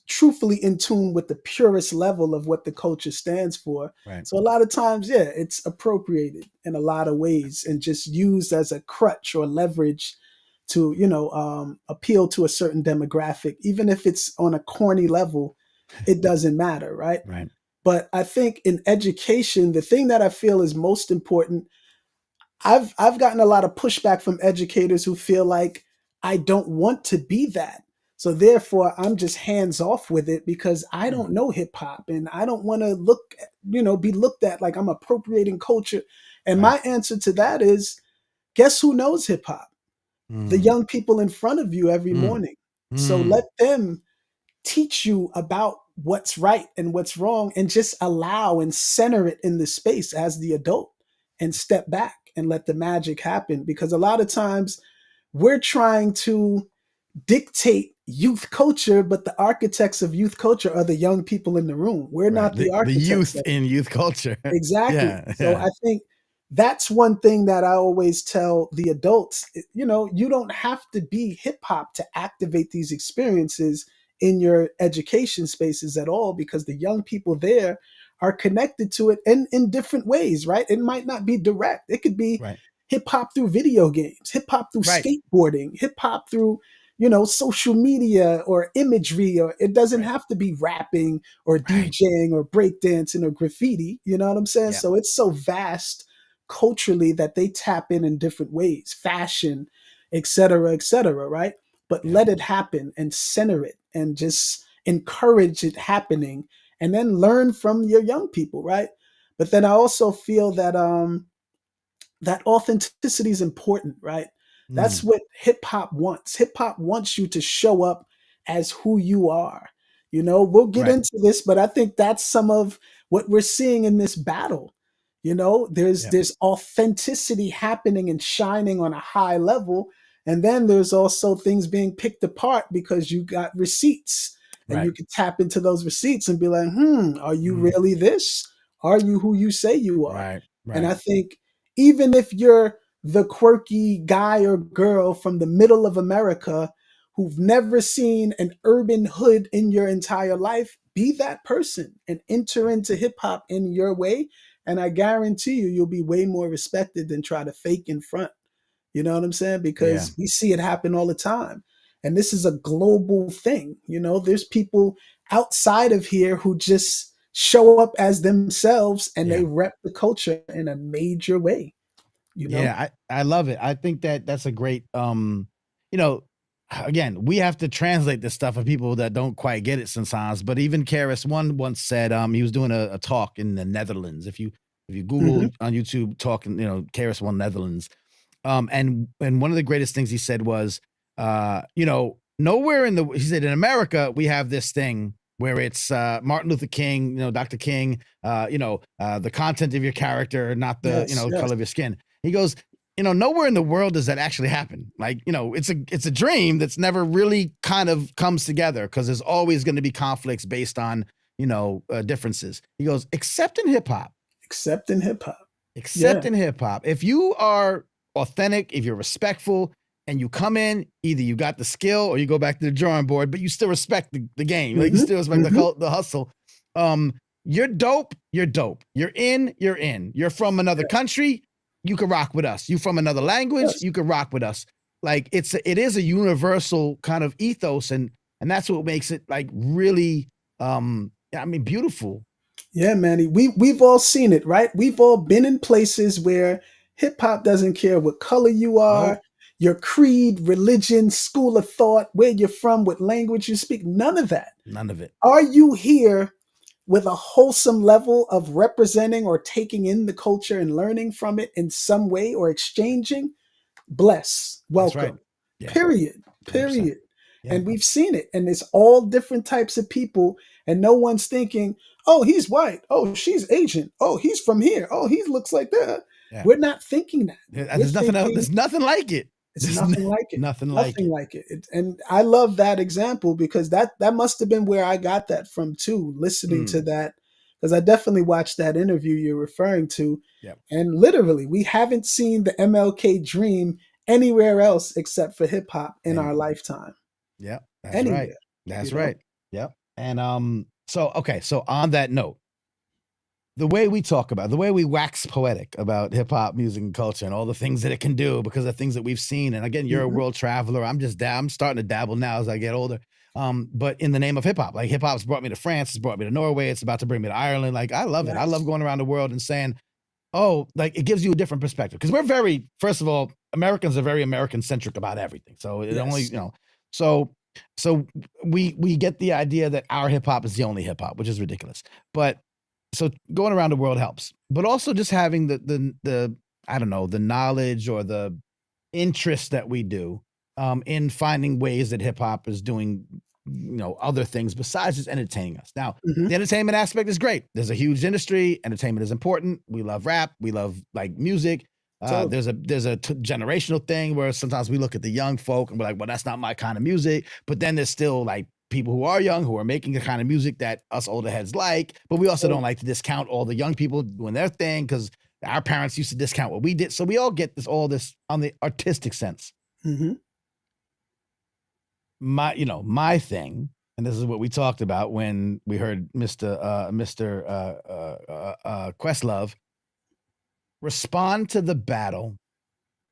truthfully in tune with the purest level of what the culture stands for. Right. So a lot of times, it's appropriated in a lot of ways and just used as a crutch or leverage to, appeal to a certain demographic. Even if it's on a corny level, it doesn't matter, right? Right. But I think in education, the thing that I feel is most important, I've gotten a lot of pushback from educators who feel like I don't want to be that. So therefore, I'm just hands off with it because I don't know hip hop and I don't want to be looked at like I'm appropriating culture. And my answer to that is, guess who knows hip hop? The young people in front of you every morning. So let them teach you about what's right and what's wrong and just allow and center it in the space as the adult and step back and let the magic happen. Because a lot of times we're trying to dictate youth culture, but the architects of youth culture are the young people in the room. We're Right. not the The architects youth of in youth culture. Exactly. Yeah. So Yeah. I think that's one thing that I always tell the adults, you don't have to be hip hop to activate these experiences in your education spaces at all, because the young people there are connected to it in different ways, right? It might not be direct. It could be Right. hip hop through video games, hip hop through Right. skateboarding, hip hop through, social media or imagery, or it doesn't Right. have to be rapping or Right. DJing or breakdancing or graffiti. You know what I'm saying? Yeah. So it's so vast culturally that they tap in different ways, fashion, et cetera, right? But Yeah. let it happen and center it and just encourage it happening, and then learn from your young people, right? But then I also feel that authenticity is important, right? That's Mm. what hip hop wants. Hip hop wants you to show up as who you are. We'll get Right. into this, but I think that's some of what we're seeing in this battle. There's Yeah. there's authenticity happening and shining on a high level, and then there's also things being picked apart because you got receipts, and Right. you can tap into those receipts and be like, are you Mm. really this? Are you who you say you are? Right. And Right. I think even if you're the quirky guy or girl from the middle of America who've never seen an urban hood in your entire life, be that person and enter into hip hop in your way. And I guarantee you'll be way more respected than try to fake in front. You know what I'm saying? Yeah. Because we see it happen all the time. And this is a global thing. There's people outside of here who just show up as themselves and Yeah. they rep the culture in a major way, you know? Yeah, I love it. I think that that's a great you know, again, we have to translate this stuff for people that don't quite get it sometimes. But even Karis One once said he was doing a talk in the Netherlands. If you Google Mhm. on YouTube talking, Karis One Netherlands. And one of the greatest things he said was, nowhere he said in America we have this thing where it's Martin Luther King, Dr. King, the content of your character, not the Yes, yes. color of your skin. He goes, nowhere in the world does that actually happen. Like, it's a dream that's never really kind of comes together because there's always going to be conflicts based on differences. He goes, except in hip hop. Except in hip hop. Except Yeah. in hip hop. If you are authentic, if you're respectful, and you come in, either you got the skill or you go back to the drawing board, but you still respect the game. Like you Mhm, still respect mhm. the hustle. You're dope. You're dope. You're in. You're in. You're from another Yes, country. You can rock with us. You from another language. yes. You can rock with us. Like it is a universal kind of ethos, and that's what makes it like really, beautiful. Yeah, Manny. We've all seen it, right? We've all been in places where hip hop doesn't care what color you are, Nope, your creed, religion, school of thought, where you're from, what language you speak, none of that. none of it. Are you here with a wholesome level of representing or taking in the culture and learning from it in some way or exchanging? Bless, That's right. welcome. Yeah, Period. 100%. Period. Yeah, And we've seen it. And it's all different types of people. And no one's thinking, oh, he's white. Oh, she's Asian. Oh, he's from here. Oh, he looks like that. yeah. We're not thinking that. We're There's nothing else. thinking There's nothing like it. it's nothing like it. Nothing like Nothing it. like it. And I love that example because that must have been where I got that from too, listening to Mm, that. Because I definitely watched that interview you're referring to. yep. And literally, we haven't seen the MLK dream anywhere else except for hip hop in our Anyway. lifetime. Yep. That's right. Anywhere, That's you know? right. Yep. And so on that note, the way we wax poetic about hip hop music and culture and all the things that it can do because of things that we've seen. And again, you're a Mhm. world traveler. I'm starting to dabble now as I get older. But in the name of hip hop, like hip hop's brought me to France, it's brought me to Norway, it's about to bring me to Ireland. Like I love it. I love Yes. going around the world and saying, oh, like it gives you a different perspective because we're first of all, Americans are very American centric about everything. So it only, Yes. so so we get the idea that our hip hop is the only hip hop, which is ridiculous. But so going around the world helps, but also just having the I don't know, the knowledge or the interest that we do in finding ways that hip hop is doing, other things besides just entertaining us. Now, Mhm. the entertainment aspect is great. There's a huge industry. Entertainment is important. We love rap. We love like music. Totally. There's a generational thing where sometimes we look at the young folk and we're like, well, that's not my kind of music. But then there's still like people who are young who are making the kind of music that us older heads like. But we also don't like to discount all the young people doing their thing because our parents used to discount what we did. So we all get all this on the artistic sense. Mm-hmm. My thing, and this is what we talked about when we heard Mr. Questlove respond to the battle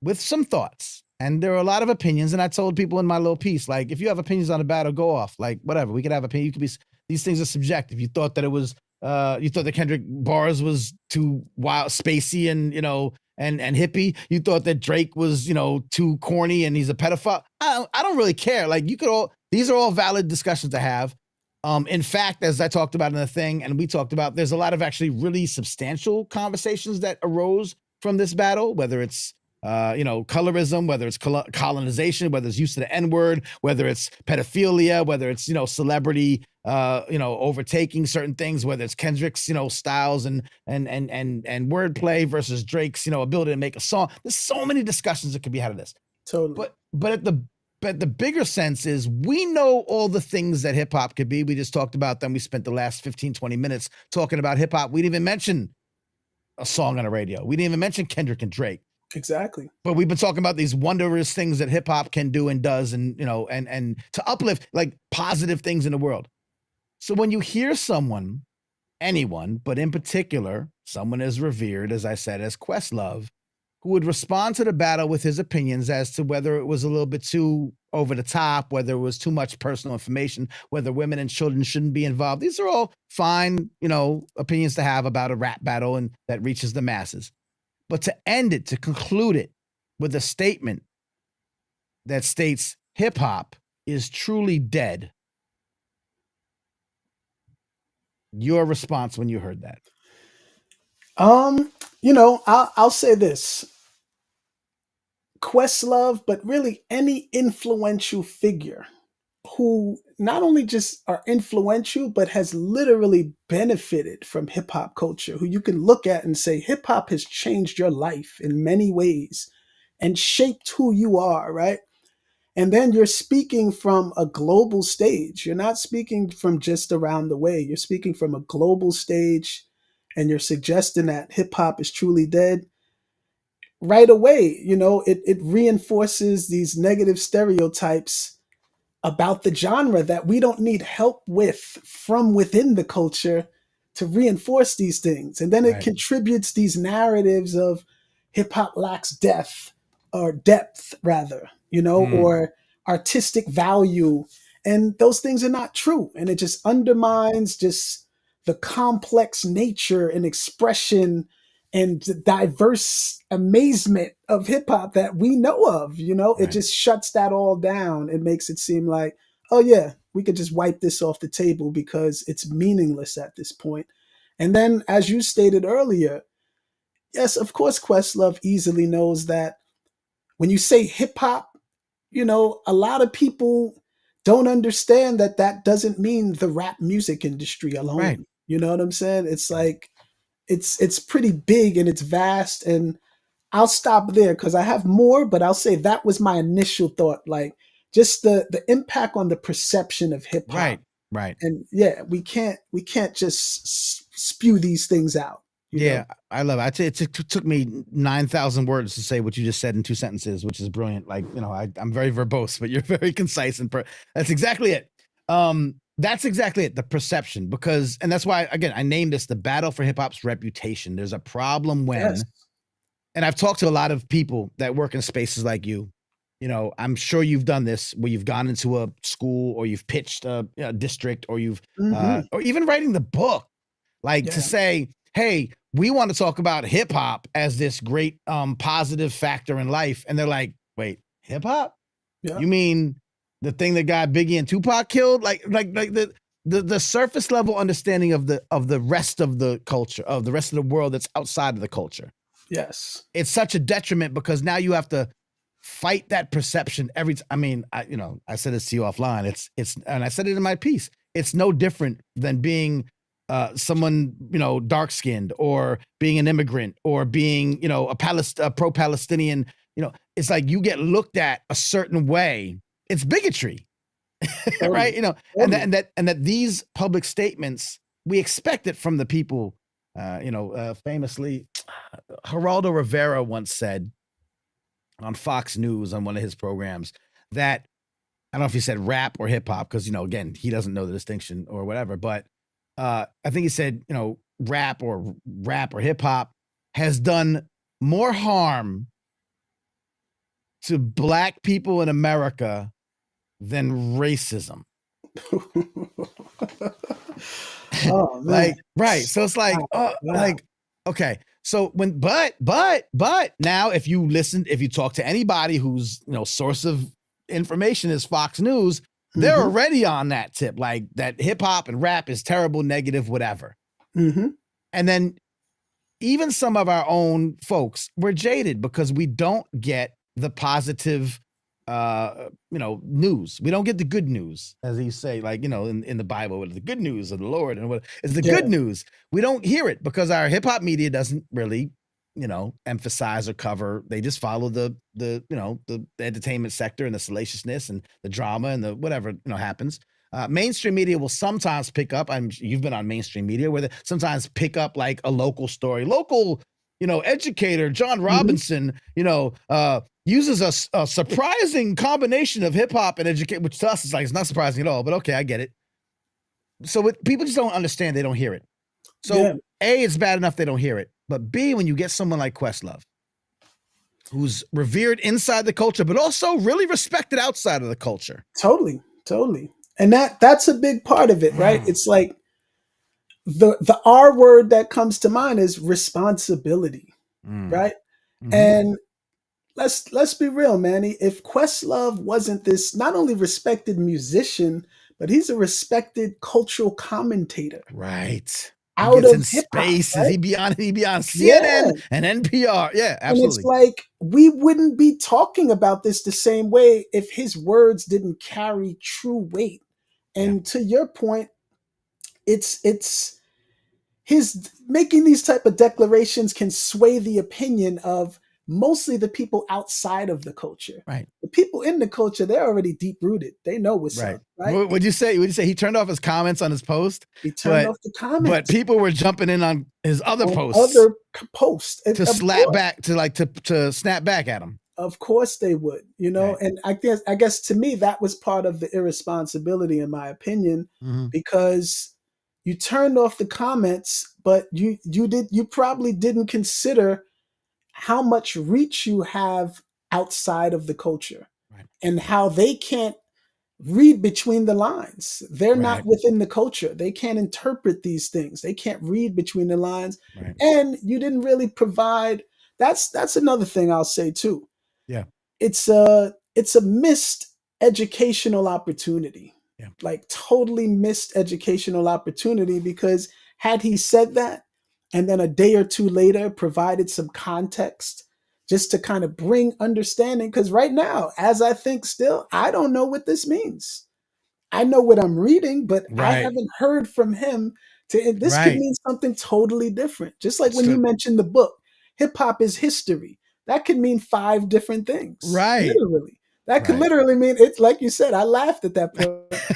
with some thoughts. And there are a lot of opinions. And I told people in my little piece, like, if you have opinions on a battle, go off. Like, whatever. We could have opinions. You could be, these things are subjective. You thought that it was, you thought that Kendrick bars was too wild, spacey and, and hippie. You thought that Drake was, too corny and he's a pedophile. I don't really care. Like, these are all valid discussions to have. In fact, as I talked about in the thing, and we talked about, there's a lot of actually really substantial conversations that arose from this battle, whether it's, colorism, whether it's colonization, whether it's use of the N-word, whether it's pedophilia, whether it's, celebrity, overtaking certain things, whether it's Kendrick's, styles and wordplay versus Drake's, ability to make a song. There's so many discussions that could be had of this. Totally. But the bigger sense is we know all the things that hip hop could be. We just talked about them. We spent the last 15, 20 minutes talking about hip hop. We didn't even mention a song on the radio. We didn't even mention Kendrick and Drake. Exactly. But we've been talking about these wondrous things that hip hop can do and does, and and to uplift like positive things in the world. So when you hear someone, anyone, but in particular, someone as revered, as I said, as Questlove, who would respond to the battle with his opinions as to whether it was a little bit too over the top, whether it was too much personal information, whether women and children shouldn't be involved. These are all fine, opinions to have about a rap battle and that reaches the masses. But to end it, to conclude it with a statement that states hip hop is truly dead. Your response when you heard that? I'll say this. Questlove, but really any influential figure who not only just are influential, but has literally benefited from hip hop culture, who you can look at and say, hip hop has changed your life in many ways and shaped who you are, right? And then you're speaking from a global stage. You're not speaking from just around the way. You're speaking from a global stage and you're suggesting that hip hop is truly dead. Right away, it reinforces these negative stereotypes about the genre that we don't need help with from within the culture to reinforce these things. And then it contributes these narratives of hip hop lacks depth rather, or artistic value. And those things are not true. And it just undermines just the complex nature and expression and the diverse amazement of hip hop that we know of, it just shuts that all down. It makes it seem like, oh yeah, we could just wipe this off the table because it's meaningless at this point. And then, as you stated earlier, yes, of course, Questlove easily knows that when you say hip hop, a lot of people don't understand that that doesn't mean the rap music industry alone. Right. You know what I'm saying? It's like, it's pretty big and it's vast, and I'll stop there because I have more, but I'll say that was my initial thought, like just the impact on the perception of hip hop. Right. And yeah, we can't just spew these things out. Yeah, I love it. It took me 9,000 words to say what you just said in 2 sentences, which is brilliant. Like, I'm very verbose, but you're very concise and that's exactly it. That's exactly it. The perception, and that's why, again, I named this the battle for hip hop's reputation. There's a problem when, and I've talked to a lot of people that work in spaces like you. I'm sure you've done this where you've gone into a school or you've pitched a district or you've, or even writing the book, to say, hey, we want to talk about hip hop as this great positive factor in life. And they're like, wait, hip hop? Yeah. You mean the thing that got Biggie and Tupac killed? Like the surface level understanding of the rest of the culture, of the rest of the world that's outside of the culture. Yes. It's such a detriment because now you have to fight that perception every time. I mean, I said this to you offline. It's, and I said it in my piece. It's no different than being someone, dark skinned, or being an immigrant, or being, a pro-Palestinian, it's like you get looked at a certain way. It's bigotry, right? Totally. And Totally. that these public statements, we expect it from the people. Famously, Geraldo Rivera once said on Fox News on one of his programs that, I don't know if he said rap or hip hop, because, again, he doesn't know the distinction or whatever, but I think he said, rap or hip hop has done more harm to black people in America than racism. Oh man. Like, right. So it's like, Wow. like, okay. So but now if you talk to anybody whose, source of information is Fox News, they're Mhm. already on that tip, like that hip hop and rap is terrible, negative, whatever. Mhm. And then even some of our own folks, we're jaded because we don't get the positive, news. We don't get the good news, as you say, like, in the Bible, the good news of the Lord, and what is the Yeah. good news. We don't hear it because our hip hop media doesn't really, emphasize or cover. They just follow the entertainment sector and the salaciousness and the drama and the whatever, happens. Mainstream media will sometimes pick up. You've been on mainstream media where they sometimes pick up like a local story, educator John Robinson, uses a surprising combination of hip hop and educate, which to us is like, it's not surprising at all, but okay, I get it. So people just don't understand. They don't hear it. So Yeah. A, it's bad enough they don't hear it, but B, when you get someone like Questlove, who's revered inside the culture, but also really respected outside of the culture. Totally. Totally. And that's a big part of it, right? It's like the R word that comes to mind is responsibility, right? Mhm. And let's be real, Manny. If Questlove wasn't this not only respected musician, but he's a respected cultural commentator Right. He out gets of in hip hop, spaces. right? He'd be on Yeah. CNN and NPR. Yeah, And it's absolutely. like we wouldn't be talking about this the same way if his words didn't carry true weight. Yeah. And to your point, it's his making these type of declarations can sway the opinion of mostly the people outside of the culture. Right. The people in the culture, they're already deep rooted. They know what's Right. up, right? Would you say he turned off his comments on his post, He turned but off the comments people were jumping in on his other on posts other posts. to Of slap course, back, to snap back at him. of course they would, Right. And I guess to me that was part of the irresponsibility, in my opinion, Mhm. because you turned off the comments, but you probably didn't consider how much reach you have outside of the culture Right. and how they can't read between the lines. They're not Right. within the culture. They can't interpret these things. They can't read between the lines. Right. And you didn't really provide that's another thing I'll say too. Yeah. It's a missed educational opportunity. Yeah. Like totally missed educational opportunity because had he said that and then a day or two later provided some context just to kind of bring understanding, because right now, as I think still, I don't know what this means. I know what I'm reading, but I Right. haven't heard from him. This could Right. mean something totally different. Just like when you So mentioned the book, hip hop is history. That could mean five different things. right. Literally. That could Right. literally mean it's like you said, I laughed at that point.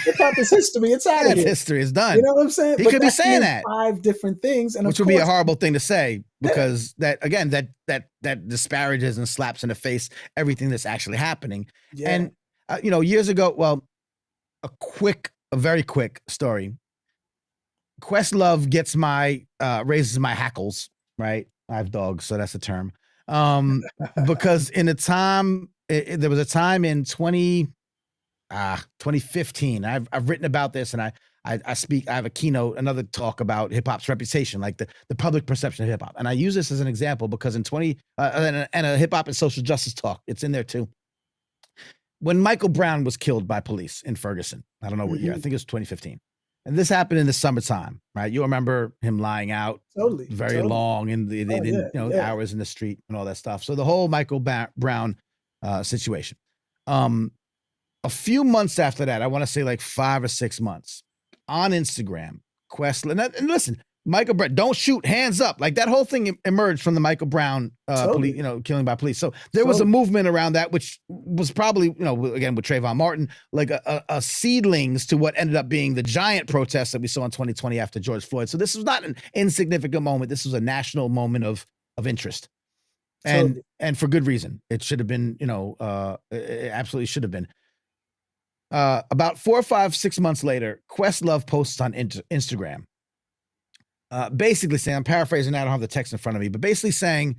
Hip hop is history. It's out of That's here. history. It's You done. know what I'm saying? He But could be that could saying mean that, five different things. And of which would be a course, horrible thing to say, yeah, because that, again, that disparages and slaps in the face everything that's actually happening. yeah, And years ago, well, a very quick story. Questlove gets raises my hackles, right? I have dogs, so that's a term. Because there was a time in 2015. I've written about this, and I have a keynote, another talk about hip hop's reputation, like the public perception of hip hop. And I use this as an example because in and a hip hop and social justice talk, it's in there too. When Michael Brown was killed by police in Ferguson, I don't know what year, I mhm, think it was 2015. And this happened in the summertime, right? You remember him lying out totally, very totally. long and they Oh yeah, didn't, yeah. hours in the street and all that stuff. So the whole Michael Brown situation. A few months after that, I want to say like 5 or 6 months, on Instagram, Questlove. And listen, Michael Brown, don't shoot, hands up. Like that whole thing emerged from the Michael Brown Totally. killing by police. So there was a Totally. movement around that, which was probably, again, with Trayvon Martin, like a seedlings to what ended up being the giant protests that we saw in 2020 after George Floyd. So this was not an insignificant moment. This was a national moment of interest. And for good reason. It should have been, it absolutely should have been. About 4 or 5, 6 months later, Questlove posts on Instagram, basically saying, I'm paraphrasing, I don't have the text in front of me, but basically saying,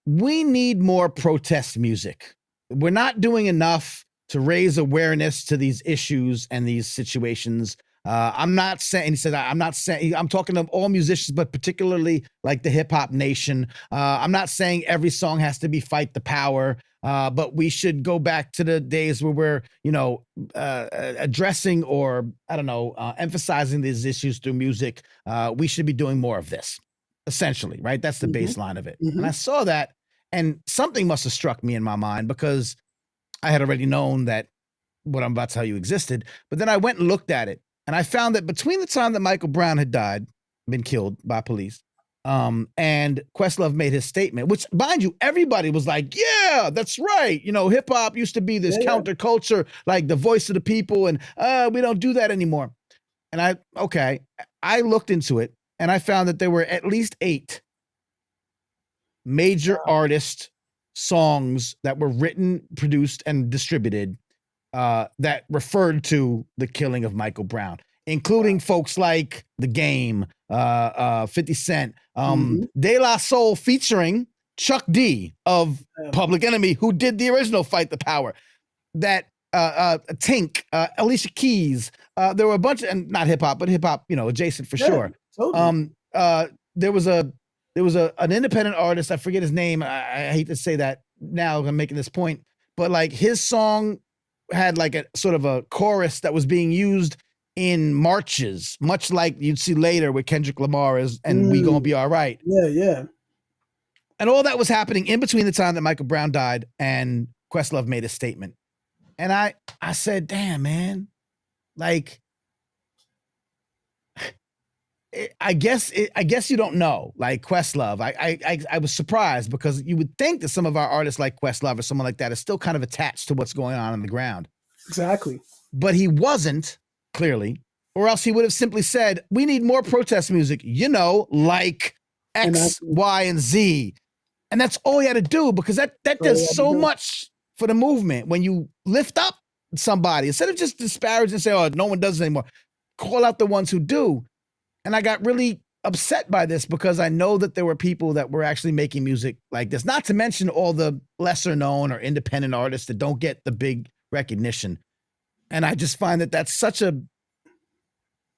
we need more protest music. We're not doing enough to raise awareness to these issues and these situations. I'm not saying, he said, I'm talking to all musicians, but particularly like the hip hop nation. I'm not saying every song has to be fight the power, but we should go back to the days where we're, addressing or, emphasizing these issues through music. We should be doing more of this, essentially, right? That's the baseline of it. And I saw that, and something must have struck me in my mind because I had already known that what I'm about to tell you existed. But then I went and looked at it. And I found that between the time that Michael Brown had died, been killed by police, and Questlove made his statement, which, mind you, everybody was like, yeah, that's right. Hip hop used to be this counterculture, like the voice of the people, and we don't do that anymore. And I looked into it, and I found that there were at least 8 major artist songs that were written, produced, and distributed that referred to the killing of Michael Brown, including folks like The Game, 50 Cent, De La Soul featuring Chuck D of Public Enemy, who did the original Fight the Power, that Tink, Alicia Keys. There were a bunch of, and not hip hop, but hip hop, adjacent for sure. Totally. There was an independent artist, I forget his name. I hate to say that now, I'm making this point, but like his song had like a sort of a chorus that was being used in marches, much like you'd see later with Kendrick Lamar and We Gonna Be All Right. Yeah. And all that was happening in between the time that Michael Brown died and Questlove made a statement. And I said, damn, man, like, I guess you don't know, like Questlove. I was surprised because you would think that some of our artists like Questlove or someone like that is still kind of attached to what's going on the ground. Exactly. But he wasn't, clearly, or else he would have simply said, we need more protest music, like X, Y, and Z. And that's all he had to do, because that does so much for the movement. When you lift up somebody, instead of just disparaging and say, oh, no one does this anymore, call out the ones who do. And I got really upset by this because I know that there were people that were actually making music like this, not to mention all the lesser known or independent artists that don't get the big recognition. And I just find that that's such a,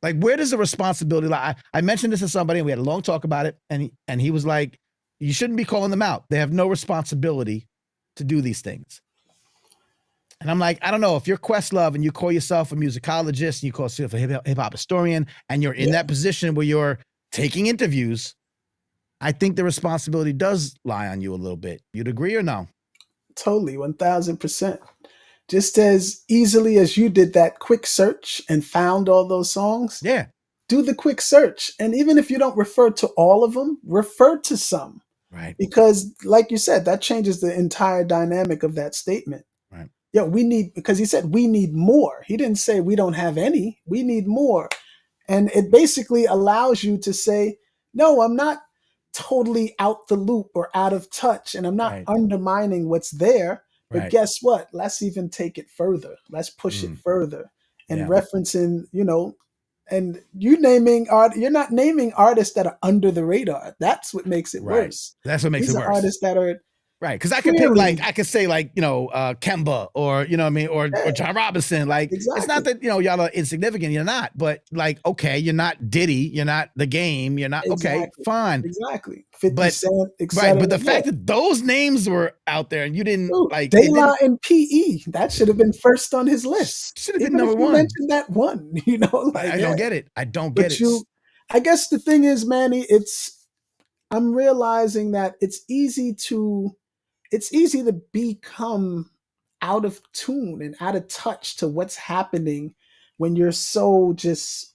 like, where does the responsibility lie? I mentioned this to somebody and we had a long talk about it. And he was like, you shouldn't be calling them out. They have no responsibility to do these things. And I'm like, I don't know, if you're Questlove and you call yourself a musicologist and you call yourself a hip hop historian and you're in that position where you're taking interviews, I think the responsibility does lie on you a little bit. You'd agree or no? Totally, 1000%. Just as easily as you did that quick search and found all those songs. Yeah. Do the quick search. And even if you don't refer to all of them, refer to some. Right. Because like you said, that changes the entire dynamic of that statement. Right. Yeah, because he said we need more. He didn't say we don't have any. We need more. And it basically allows you to say, no, I'm not totally out the loop or out of touch, and I'm not undermining what's there. But guess what? Let's even take it further. Let's push it further. And referencing, and you're not naming artists that are under the radar. That's what makes it worse. That's what makes it worse. These are artists that are right. Because I could pick I could say Kemba or you know what I mean, or John Robinson. Like it's not that y'all are insignificant. You're not. But like, okay, you're not Diddy. You're not The Game. You're not okay. Fine. Exactly. 50 Cent, right. But the fact that those names were out there and you didn't De La and PE, that should have been first on his list. Should have been number one. Mention that one. I don't get it. I don't get it. I guess the thing is, Manny, I'm realizing that it's easy to become out of tune and out of touch to what's happening when you're so just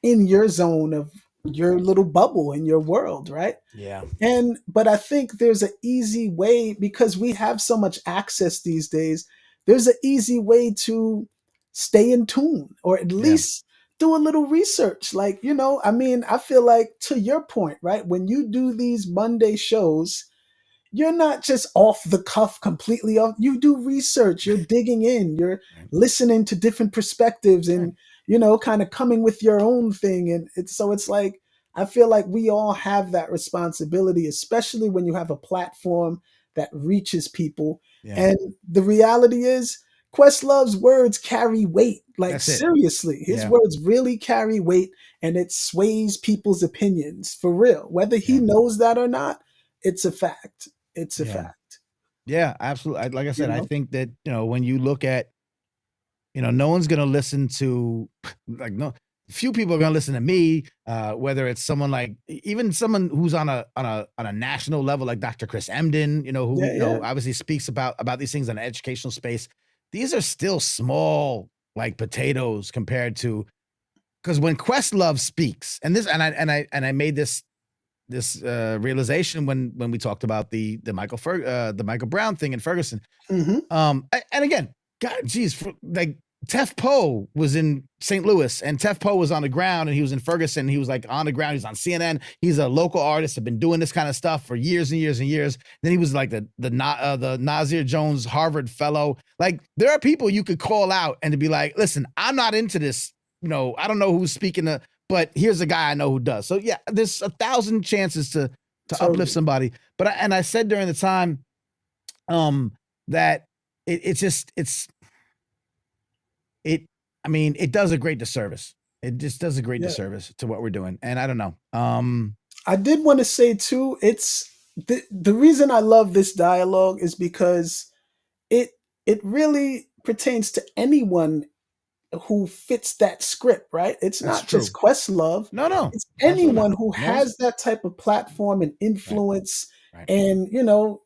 in your zone of your little bubble in your world, right? Yeah. And but I think there's an easy way because we have so much access these days. There's an easy way to stay in tune or at Yeah. least do a little research. Like, I mean, I feel like to your point, right? When you do these Monday shows, you're not just off the cuff completely off. You do research, you're digging in, you're Right. listening to different perspectives Right. and kind of coming with your own thing. And it's like I feel like we all have that responsibility, especially when you have a platform that reaches people. Yeah. And the reality is Questlove's words carry weight. Like That's it. seriously, his Yeah. words really carry weight and it sways people's opinions for real. Whether he Yeah. knows that or not, it's a fact. It's a Yeah. fact, Yeah. Absolutely. Like I you said, I know? think that, when you look at, no one's gonna listen to like no few people are gonna listen to me, whether it's someone like even someone who's on a national level like Dr. Chris Emden, who, Yeah, yeah. obviously speaks about these things in an educational space. These are still small like potatoes compared to because when Questlove speaks, and I made this realization when we talked about the Michael Brown thing in Ferguson. Mhm. And again, God, geez, like Tef Poe was in St. Louis, and Tef Poe was on the ground, and he was in Ferguson. He was like on the ground. He's on CNN. He's a local artist. Have been doing this kind of stuff for years and years and years. Then he was like the Nasir Jones Harvard fellow. Like there are people you could call out and to be like, listen, I'm not into this. I don't know who's speaking to, but here's a guy I know who does. So yeah, there's 1,000 chances to uplift Totally. somebody. But I said during the time, that it's just it I mean, it does a great disservice. It just does a great Yeah. disservice to what we're doing. And I don't know. I did wanna say too, it's the reason I love this dialogue is because it it really pertains to anyone who fits that script, right? It's That's not just true. Questlove. No, no. It's Absolutely not. anyone who No one's has that type of platform and right, influence right. and,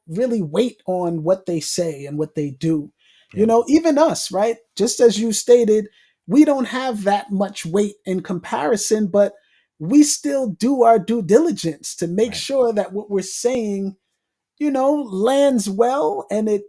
really weight on what they say and what they do. Yeah, Even us, right? Just as you stated, we don't have that much weight in comparison, but we still do our due diligence to make right, sure that what we're saying lands well and it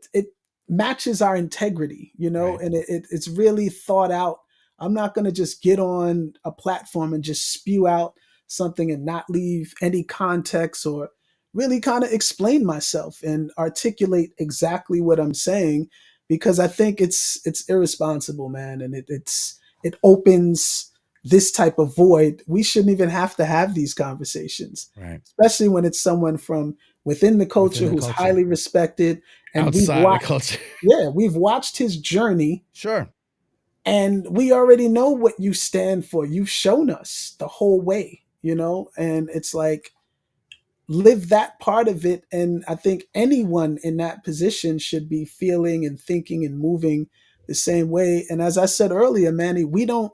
matches our integrity, right, and it's really thought out. I'm not going to just get on a platform and just spew out something and not leave any context or really kind of explain myself and articulate exactly what I'm saying because I think it's irresponsible, man, and it opens this type of void. We shouldn't even have to have these conversations, right. especially when it's someone from within the Within culture the who's culture. highly respected and Outside the culture. we've watched his journey Sure. and we already know what you stand for. You've shown us the whole way, and it's like live that part of it. And I think anyone in that position should be feeling and thinking and moving the same way. And as I said earlier, Manny, we don't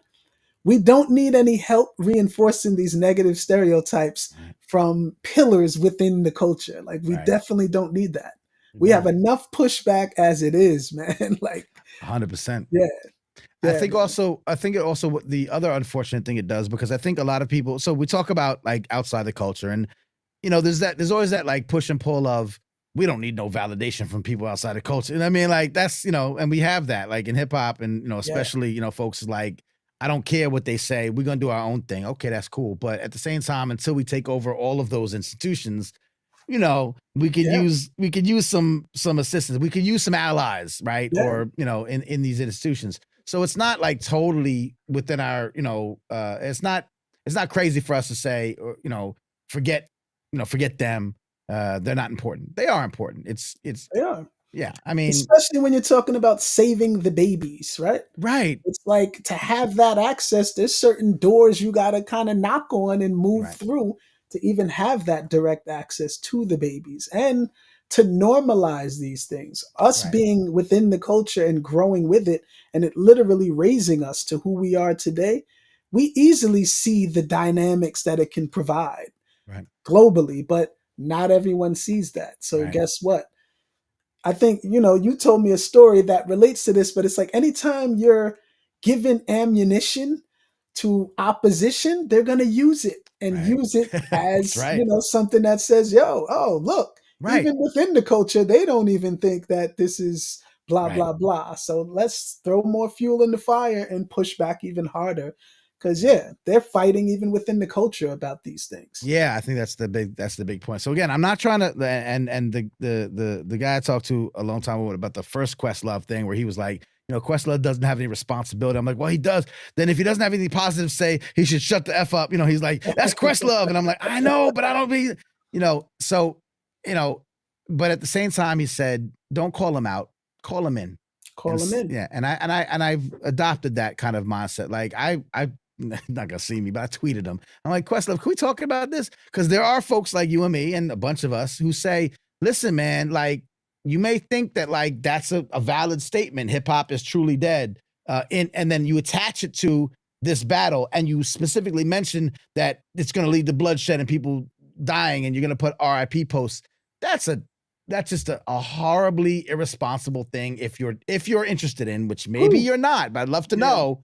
need any help reinforcing these negative stereotypes Right, from pillars within the culture. Like we right. definitely don't need that. We We have don't. enough pushback as it is, man. Like, 100%. yeah, I yeah, think man. also I think it also what the other unfortunate thing it does because I think a lot of people so we talk about like outside the culture and there's always that like push and pull of we don't need no validation from people outside the culture. And I mean like that's and we have that like in hip hop and Yeah, especially folks like I don't care what they say. We're gonna do our own thing. Okay, that's cool. But at the same time, until we take over all of those institutions, yeah, we could use some assistance. We could use some allies, right? yeah, Or, in these institutions. So it's not like totally within our, it's not crazy for us to say, or, forget, forget them. They're not important. They are important. It's yeah. yeah. I mean, Especially when you're talking about saving the babies, right? right, It's like to have that access, there's certain doors you got to kind of knock on and move right, through to even have that direct access to the babies and to normalize these things. Us right, being within the culture and growing with it and it literally raising us to who we are today, we easily see the dynamics that it can provide right, globally, but not everyone sees that. So right, guess what? I think, you told me a story that relates to this, but it's like anytime you're given ammunition to opposition, they're going to use it and Right. use it That's as, right. something that says, yo, oh, look, Right. even within the culture, they don't even think that this is blah, Right. blah, blah. So let's throw more fuel in the fire and push back even harder. Because, Yeah. they're fighting even within the culture about these things. Yeah, I think that's the big point. So again, I'm not trying to, and the guy I talked to a long time ago about the first Questlove thing where he was like, Questlove doesn't have any responsibility. I'm like, well, he does. Then if he doesn't have anything positive to say, he should shut the F up. He's like, that's Questlove. And I'm like, I know, but I don't be, so, but at the same time, he said, don't call him out, call him in. Call them in. Yeah. And I've adopted that kind of mindset. Like I not gonna see me, but I tweeted him. I'm like, Questlove, can we talk about this? Because there are folks like you and me and a bunch of us who say, listen, man, like you may think that like that's a valid statement. Hip hop is truly dead. And then you attach it to this battle and you specifically mention that it's gonna lead to bloodshed and people dying and you're gonna put RIP posts. That's just a horribly irresponsible thing if you're interested in, which maybe you're not, but I'd love to know.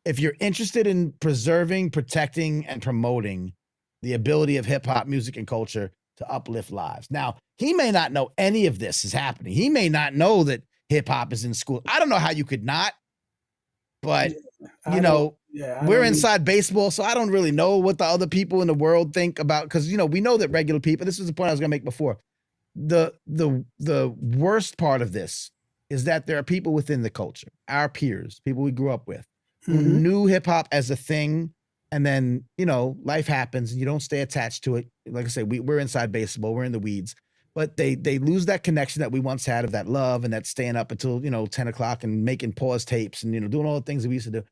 If you're interested in preserving, protecting, and promoting the ability of hip hop music and culture to uplift lives. Now, he may not know any of this is happening. He may not know that hip hop is in school. I don't know how you could not, but we're inside baseball, so I don't really know what the other people in the world think about, because we know that regular people, this was the point I was gonna make before. The worst part of this is that there are people within the culture, our peers, people we grew up with, who knew hip hop as a thing, and then life happens and you don't stay attached to it. Like I said, we're inside baseball, we're in the weeds, but they lose that connection that we once had of that love and that staying up until 10 o'clock and making pause tapes and doing all the things that we used to do.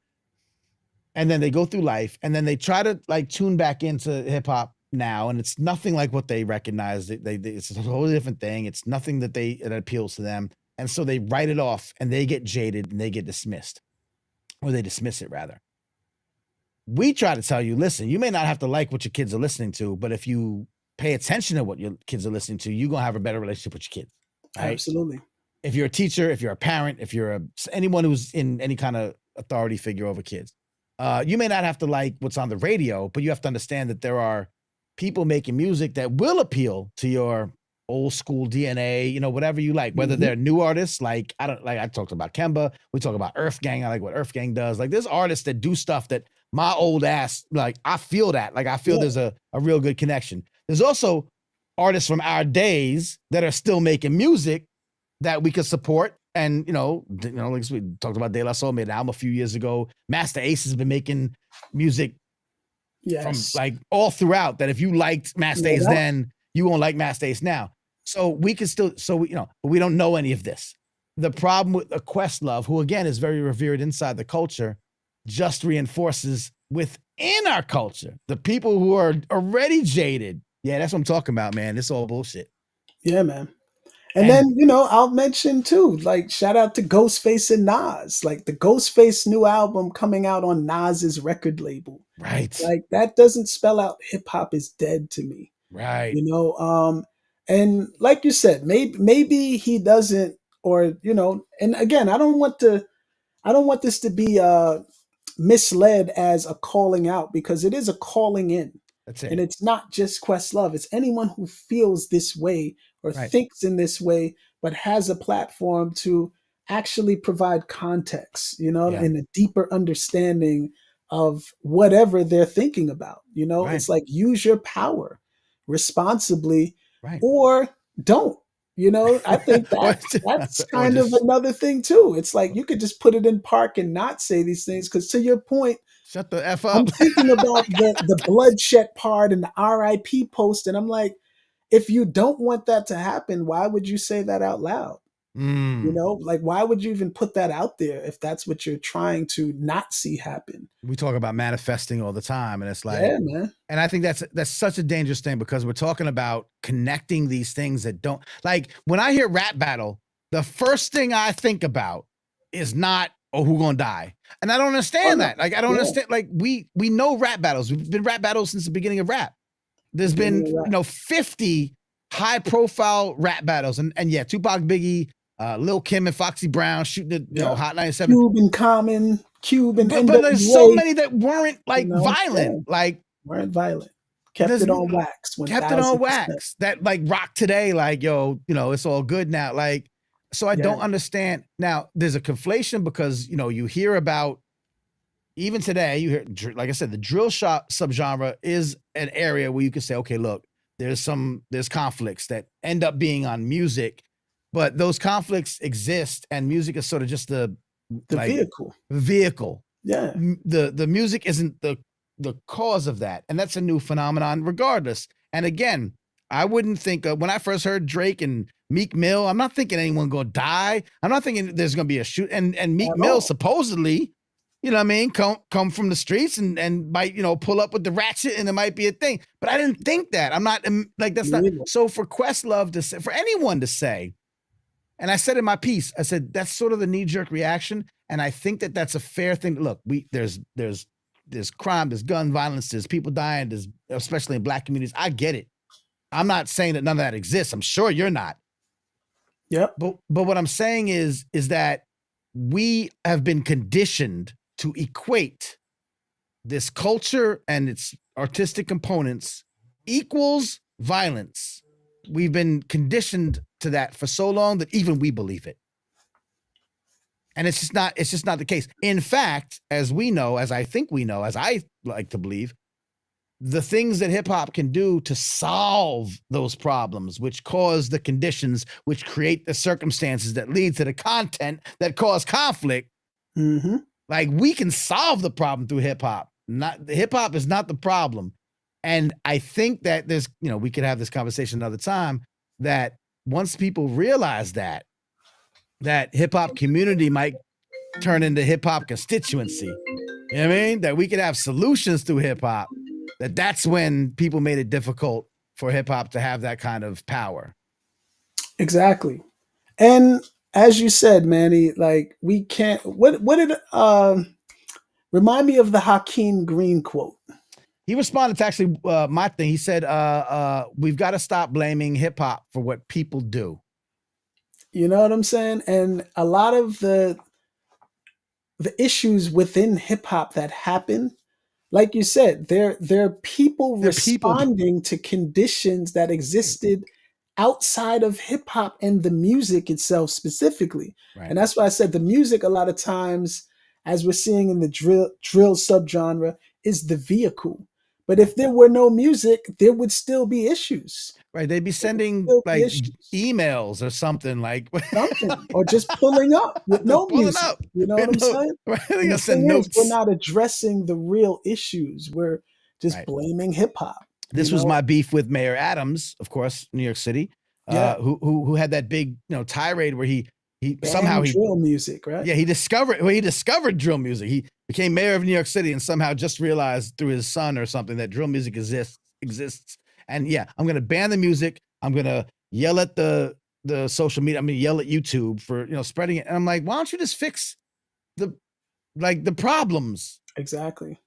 And then they go through life and then they try to like tune back into hip hop now, and it's nothing like what they recognize. It's a totally different thing. It's nothing that appeals to them, and so they write it off and they get jaded and they get dismissed. Or they dismiss it, rather. We try to tell you, listen, you may not have to like what your kids are listening to, but if you pay attention to what your kids are listening to, you're going to have a better relationship with your kids. Right? Absolutely. If you're a teacher, if you're a parent, if you're anyone who's in any kind of authority figure over kids, you may not have to like what's on the radio, but you have to understand that there are people making music that will appeal to your old school DNA, whatever you like, whether they're new artists, I talked about Kemba, we talk about Earth Gang, I like what Earth Gang does. Like there's artists that do stuff that my old ass, like I feel that, like I feel there's a real good connection. There's also artists from our days that are still making music that we could support. And, like we talked about De La Soul, made an album a few years ago. Master Ace has been making music from like all throughout, that if you liked Master Ace then, you won't like Master Ace now. So we can still, but we don't know any of this. The problem with a Questlove, who again is very revered inside the culture, just reinforces within our culture, the people who are already jaded. Yeah, that's what I'm talking about, man. It's all bullshit. Yeah, man. And then, I'll mention too, like shout out to Ghostface and Nas, like the Ghostface new album coming out on Nas's record label. Right. Like that doesn't spell out hip hop is dead to me. Right. And like you said, maybe he doesn't, or, and again, I don't want this to be misled as a calling out, because it is a calling in. That's it. And it's not just Questlove. It's anyone who feels this way or thinks in this way, but has a platform to actually provide context, and a deeper understanding of whatever they're thinking about. It's like, use your power responsibly, or don't. I think that's kind of another thing too. It's like you could just put it in park and not say these things, because to your point, shut the F up. I'm thinking about the bloodshed part and the RIP post, and I'm like, if you don't want that to happen, why would you say that out loud? Like why would you even put that out there if that's what you're trying to not see happen? We talk about manifesting all the time, and it's like, yeah, man. And I think that's such a dangerous thing, because we're talking about connecting these things that don't, like when I hear rap battle, the first thing I think about is not, oh, who gonna die? And I don't understand that. Like I don't understand. Like we know rap battles. We've been rap battles since the beginning of rap. There's been 50 high profile rap battles, and Tupac, Biggie, Lil Kim and Foxy Brown shooting the Hot 97. Cuban Common, Cube and but there's so NWA, many that weren't you like know, violent. yeah, Like weren't violent. Kept there's it on wax, kept it on 1000%. wax. That like rock today, like yo, it's all good now. Like, so I Yeah, don't understand. Now there's a conflation because you hear about even today, you hear, like I said, the drill shop subgenre is an area where you can say, okay, look, there's conflicts that end up being on music, but those conflicts exist, and music is sort of just the the like vehicle. vehicle. Yeah, The music isn't the cause of that, and that's a new phenomenon, regardless. And again, I wouldn't think when I first heard Drake and Meek Mill, I'm not thinking anyone gonna die. I'm not thinking there's gonna be a shoot. And Meek at Mill all. supposedly, you know what I mean, come from the streets and might pull up with the ratchet and it might be a thing. But I didn't think that. I'm not like that's Me not. either. So for Questlove to say, for anyone to say, and I said in my piece, I said that's sort of the knee jerk reaction, and I think that that's a fair thing. Look, there's crime, there's gun violence, there's people dying, there's especially in Black communities. I get it. I'm not saying that none of that exists. I'm sure you're not. Yep. But what I'm saying is that we have been conditioned to equate this culture and its artistic components equals violence. We've been conditioned to that for so long that even we believe it. And it's just not the case. In fact, as we know, as I think we know, as I like to believe, the things that hip hop can do to solve those problems, which cause the conditions, which create the circumstances that lead to the content that cause conflict. Mm-hmm. Like we can solve the problem through hip hop. Not hip hop is not the problem. And I think that there's, we could have this conversation another time, that once people realize that hip hop community might turn into hip hop constituency, you know what I mean? That we could have solutions through hip hop, that's when people made it difficult for hip hop to have that kind of power. Exactly. And as you said, Manny, like we can't. What did remind me of the Hakeem Green quote? He responded to actually my thing. He said, we've got to stop blaming hip hop for what people do. You know what I'm saying? And a lot of the issues within hip hop that happen, like you said, they're people They're people. responding to conditions that existed outside of hip hop and the music itself specifically. Right. And that's why I said the music a lot of times, as we're seeing in the drill subgenre, is the vehicle. But if there were no music, there would still be issues. Right. They'd be sending like emails or something like something, or just pulling up with no music. Up. You know what I'm saying? Right. The thing is, we're not addressing the real issues. We're just blaming hip hop. This was my beef with Mayor Adams, of course, New York City, who had that big tirade where he somehow drill music, right? Yeah, he discovered drill music. He became mayor of New York City and somehow just realized through his son or something that drill music exists. And yeah, I'm gonna ban the music. I'm gonna yell at the social media. I'm gonna yell at YouTube for spreading it. And I'm like, why don't you just fix the problems? Exactly.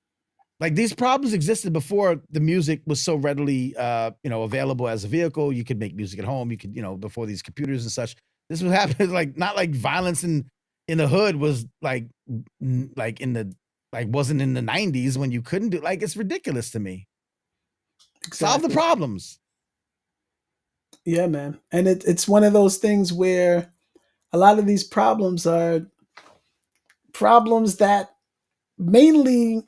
Like these problems existed before the music was so readily available as a vehicle. You could make music at home. You could before these computers and such. This was happening not like violence in the hood was like in the wasn't in the 90s when you couldn't do it's ridiculous to me. Exactly. Solve the problems. Yeah, man. And it's one of those things where a lot of these problems are problems that mainly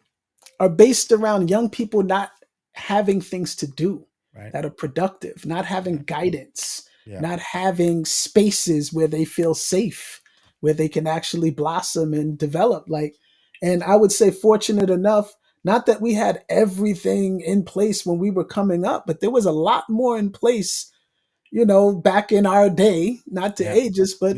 are based around young people not having things to do that are productive, not having guidance, not having spaces where they feel safe, where they can actually blossom and develop. And I would say fortunate enough, not that we had everything in place when we were coming up, but there was a lot more in place, back in our day, not to age us, but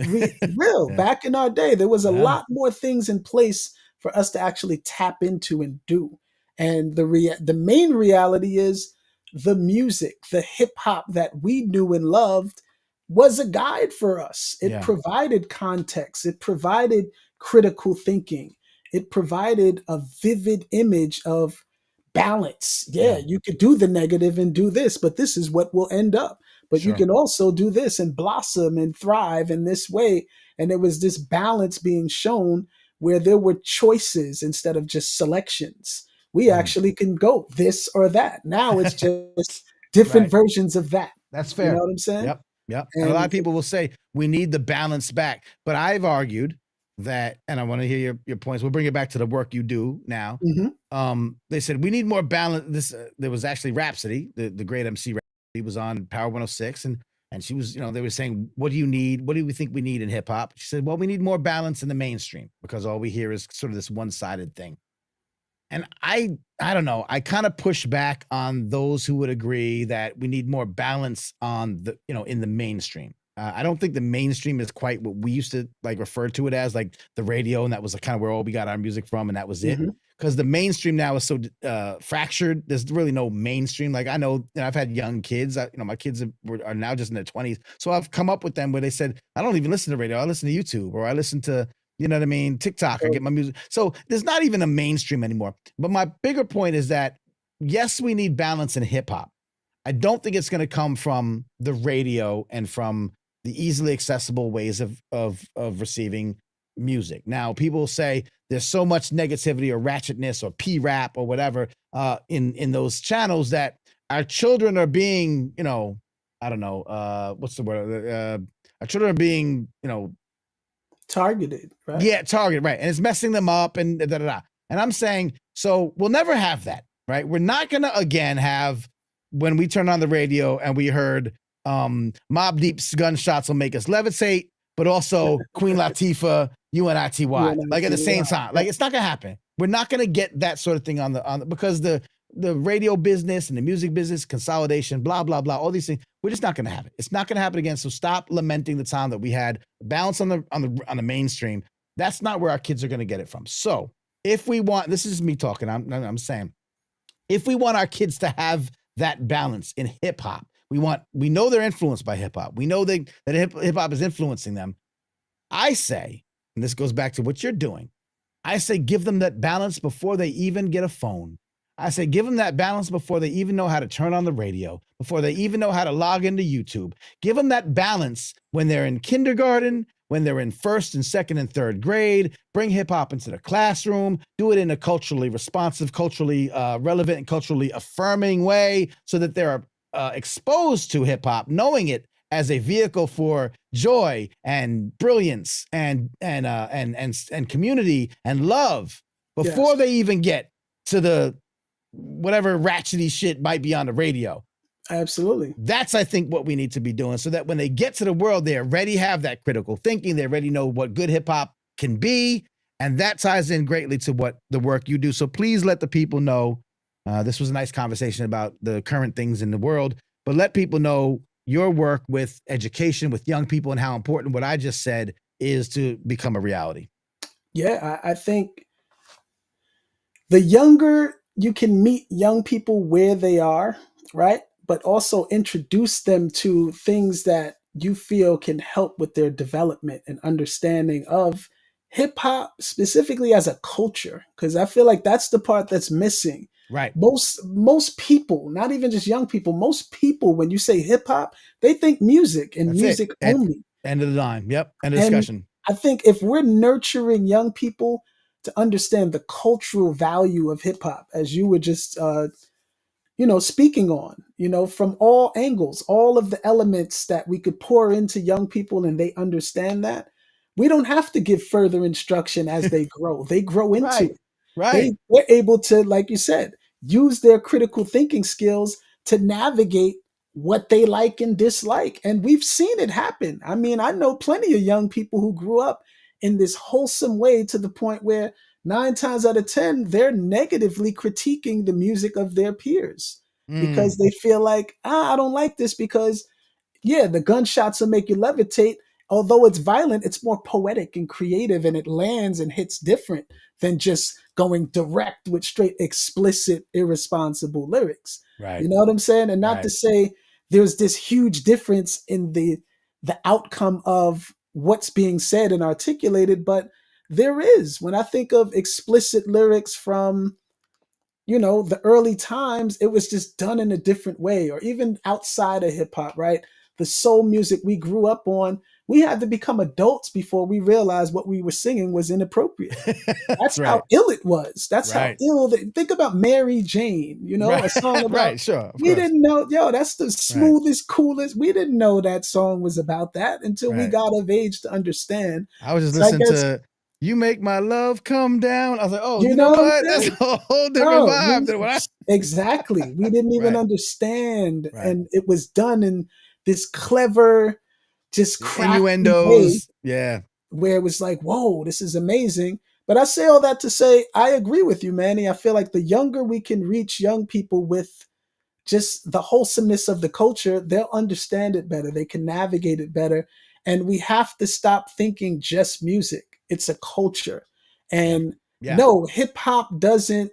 real. Back in our day, there was a lot more things in place for us to actually tap into and do. And the main reality is the music, the hip hop that we knew and loved was a guide for us. It provided context. It provided critical thinking. It provided a vivid image of balance. Yeah, you could do the negative and do this, but this is what will end up. But you can also do this and blossom and thrive in this way. And there was this balance being shown where there were choices instead of just selections. We Mm. actually can go this or that. Now it's just different Right. versions of that. That's You know fair. what I'm saying? Yep. Yep. And a lot And of people will say we need the balance back. But I've argued that, and I want to hear your points. We'll bring it back to the work you do now. mhm, They said we need more balance. This there was actually Rhapsody, the great MC Rhapsody was on Power 106, and she was, they were saying, what do you need? What do we think we need in hip hop? She said, well, we need more balance in the mainstream because all we hear is sort of this one-sided thing. And I don't know. I kind of push back on those who would agree that we need more balance on the, in the mainstream. I don't think the mainstream is quite what we used to like refer to it as, like the radio, and that was kind of where all we got our music from, and that was it. mhm. Because the mainstream now is so fractured. There's really no mainstream. Like I know, I've had young kids. My kids are now just in their 20s, so I've come up with them where they said, I don't even listen to radio. I listen to YouTube, or I listen to, you know what I mean, TikTok. I So get my music. So there's not even a mainstream anymore. But my bigger point is that yes, we need balance in hip hop. I don't think it's going to come from the radio and from the easily accessible ways of receiving music. Now, people say there's so much negativity or ratchetness or P-rap or whatever in those channels that our children are being, I don't know, what's the word? Our children are being, targeted, right? yeah, target, right. And it's messing them up and da da da. And I'm saying, so we'll never have that, right? We're not gonna again have when we turn on the radio and we heard Mobb Deep's gunshots will make us levitate, but also Queen Latifah, UNITY, like at the same time. Like it's not gonna happen. We're not gonna get that sort of thing on the because the radio business and the music business consolidation, blah blah blah, all these things. We're just not going to have it. It's not going to happen again. So stop lamenting the time that we had balance on the mainstream. That's not where our kids are going to get it from. So if we want, this is me talking. I'm saying, if we want our kids to have that balance in hip hop, we know they're influenced by hip hop. We know that hip hop is influencing them. I say, and this goes back to what you're doing. I say, give them that balance before they even get a phone. I say, give them that balance before they even know how to turn on the radio, before they even know how to log into YouTube. Give them that balance when they're in kindergarten, when they're in first and second and third grade. Bring hip hop into the classroom. Do it in a culturally responsive, culturally relevant, and culturally affirming way so that they're exposed to hip hop, knowing it as a vehicle for joy and brilliance and community and love before Yes, they even get to the whatever ratchety shit might be on the radio. absolutely. That's, I think, what we need to be doing so that when they get to the world, they already have that critical thinking. They already know what good hip hop can be. And that ties in greatly to what the work you do. So please let the people know. This was a nice conversation about the current things in the world, but let people know your work with education, with young people, and how important what I just said is to become a reality. Yeah, I think the younger you can meet young people where they are, right? But also introduce them to things that you feel can help with their development and understanding of hip hop, specifically as a culture. Because I feel like that's the part that's missing. Right. Most people, not even just young people, most people, when you say hip hop, they think music and That's music it. only. End of the line. Yep. End of And discussion. I think if we're nurturing young people to understand the cultural value of hip hop, as you were just, speaking on, from all angles, all of the elements that we could pour into young people and they understand that, we don't have to give further instruction as they grow. They grow into Right. it. Right. They're able to, like you said, use their critical thinking skills to navigate what they like and dislike. And we've seen it happen. I mean, I know plenty of young people who grew up in this wholesome way to the point where 9 times out of 10, they're negatively critiquing the music of their peers because Mm, they feel like, I don't like this because yeah, the gunshots will make you levitate. Although it's violent, it's more poetic and creative and it lands and hits different than just going direct with straight explicit, irresponsible lyrics. right. You know what I'm saying? And not to Right. say there's this huge difference in the outcome of what's being said and articulated, but there is. When I think of explicit lyrics from the early times, it was just done in a different way, or even outside of hip hop, right? The soul music we grew up on we had to become adults before we realized what we were singing was inappropriate. That's That's how right. ill it was. That's how Right. ill that think about Mary Jane, Right. a song about Right. Sure. Of we course. didn't know, yo, that's the Right. smoothest, coolest. We didn't know that song was about that until we Right. got of age to understand. I was just So I listening guess, to "You Make My Love Come Down." I was like, "Oh, you you know know what I'm what? That's saying? a whole different Oh, vibe than what I." exactly. We didn't even Right. understand. Right. And it was done in this clever, just The crafty way innuendos. Yeah. where it was like, whoa, this is amazing. But I say all that to say, I agree with you, Manny. I feel like the younger we can reach young people with just the wholesomeness of the culture, they'll understand it better. They can navigate it better. And we have to stop thinking just music. It's a culture. Yeah. And Yeah. no, hip hop doesn't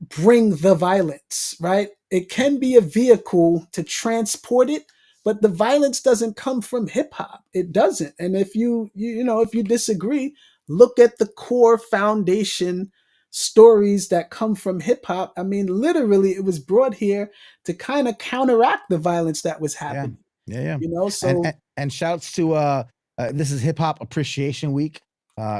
bring the violence, right? It can be a vehicle to transport it, but the violence doesn't come from hip hop. It doesn't. And if if you disagree, look at the core foundation stories that come from hip hop. I mean, literally it was brought here to kind of counteract the violence that was Yeah. happening. Yeah. Yeah. And So and shouts to this is Hip Hop Appreciation Week.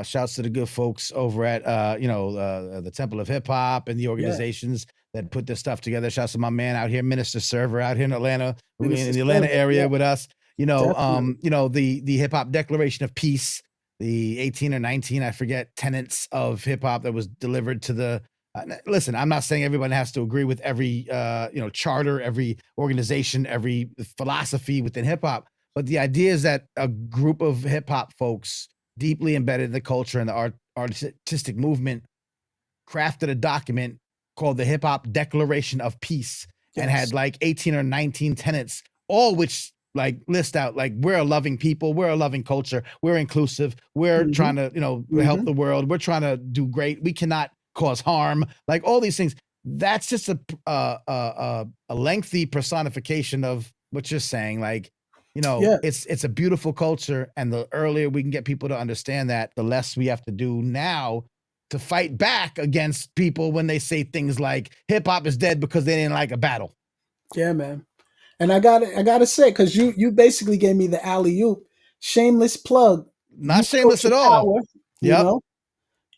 Shouts to the good folks over at the Temple of Hip Hop and the yeah, organizations that put this stuff together. Shouts to my man out here, Minister Server, out here in Atlanta, in Minister the Atlanta Server, yeah, area with us. definitely. The Hip Hop Declaration of Peace, the 18 or 19, I forget, tenets of hip hop that was delivered to the. Listen, I'm not saying everyone has to agree with every charter, every organization, every philosophy within hip hop, but the idea is that a group of hip hop folks deeply embedded in the culture and the artistic movement crafted a document called the Hip Hop Declaration of Peace and Yes. had like 18 or 19 tenets, all which like list out like we're a loving people, we're a loving culture, we're inclusive, we're Hmm. trying to help Hmm. the world, we're trying to do great, we cannot cause harm, like all these things. That's just a lengthy personification of what you're saying. Like, Yeah. it's a beautiful culture, and the earlier we can get people to understand that, the less we have to do now to fight back against people when they say things like hip hop is dead because they didn't like a battle. Yeah, man. And I gotta say, because you basically gave me the alley oop, shameless plug, Not Youth shameless Culture at all. Power, you Yep. know,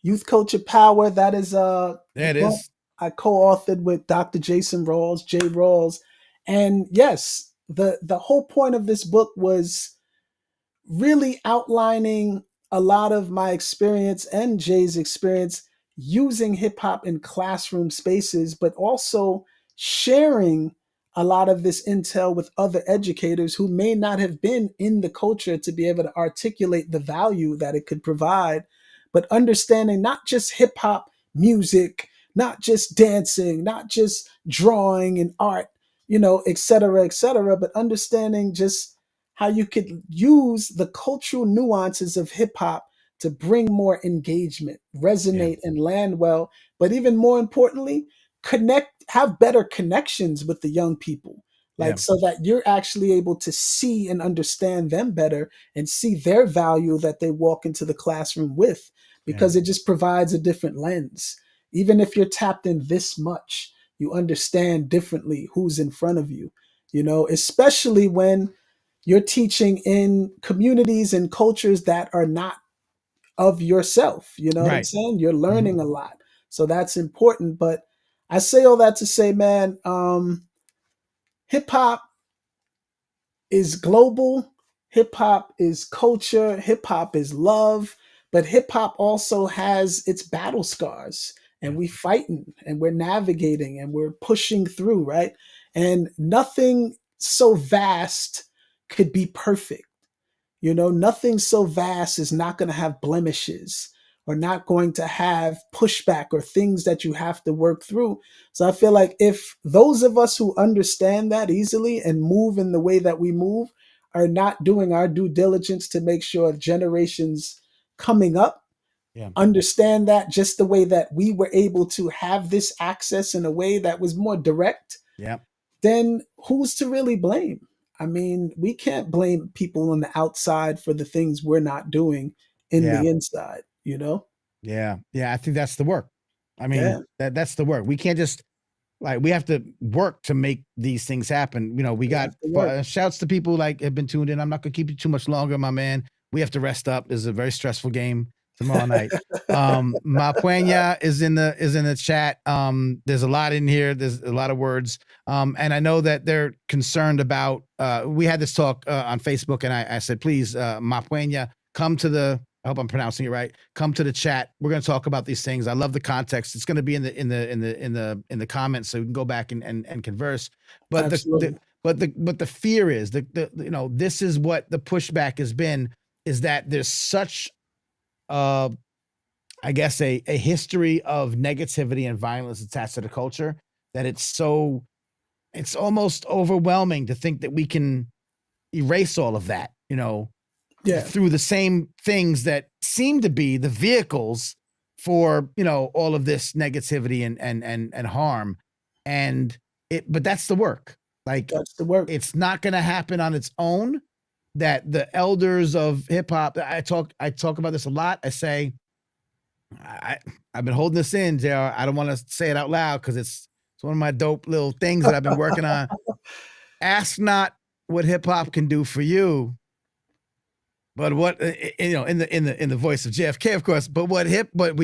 Youth Culture Power. That is the There it book is. I co-authored with Dr. Jason Rawls, Jay Rawls. And yes, the whole point of this book was really outlining a lot of my experience and Jay's experience using hip hop in classroom spaces, but also sharing a lot of this intel with other educators who may not have been in the culture to be able to articulate the value that it could provide, but understanding not just hip hop music, not just dancing, not just drawing and art, et cetera, but understanding just how you could use the cultural nuances of hip hop to bring more engagement, Yeah. resonate, and land well. But even more importantly, have better connections with the young people. Yeah. Like, so that you're actually able to see and understand them better and see their value that they walk into the classroom with, Yeah. because it just provides a different lens. Even if you're tapped in this much, you understand differently who's in front of you, especially when you're teaching in communities and cultures that are not of yourself. You know what I'm Right. saying? You're Mhm. learning a lot. So that's important. But I say all that to say, man, hip hop is global. Hip hop is culture. Hip hop is love. But hip hop also has its battle scars. Yeah. And we fighting and we're navigating and we're pushing through, right? And nothing so vast could be perfect. Nothing so vast is not going to have blemishes or not going to have pushback or things that you have to work through. So I feel like if those of us who understand that easily and move in the way that we move are not doing our due diligence to make sure generations coming up Yeah. understand that just the way that we were able to have this access in a way that was more direct, Yeah. then who's to really blame? I mean, we can't blame people on the outside for the things we're not doing in Yeah. the inside? Yeah. Yeah. I think that's the work. I Yeah. mean, that's the work. We can't just like we have to work to make these things happen. You know, we got have to work. shouts to people like have been tuned in. I'm not gonna keep you too much longer, my man. We have to rest up. This is a very stressful game tomorrow night. Ma Puenya is in the chat. There's a lot in here. There's a lot of words. And I know that they're concerned about. We had this talk on Facebook, and I said, please, Ma Puenya, come to the. I hope I'm pronouncing it right. Come to the chat. We're going to talk about these things. I love the context. It's going to be in the comments, so we can go back and converse. But Absolutely. the fear is this is what the pushback has been, is that there's such I guess a history of negativity and violence attached to the culture that it's almost overwhelming to think that we can erase all of that, Yeah. through the same things that seem to be the vehicles for, all of this negativity and harm. But that's the work. Like, That's the work. it's not going to happen on its own. That the elders of hip hop, I talk about this a lot. I say, I've been holding this in, JR. I don't want to say it out loud because it's one of my dope little things that I've been working on. Ask not what hip hop can do for you, but what in the voice of JFK, of course. But what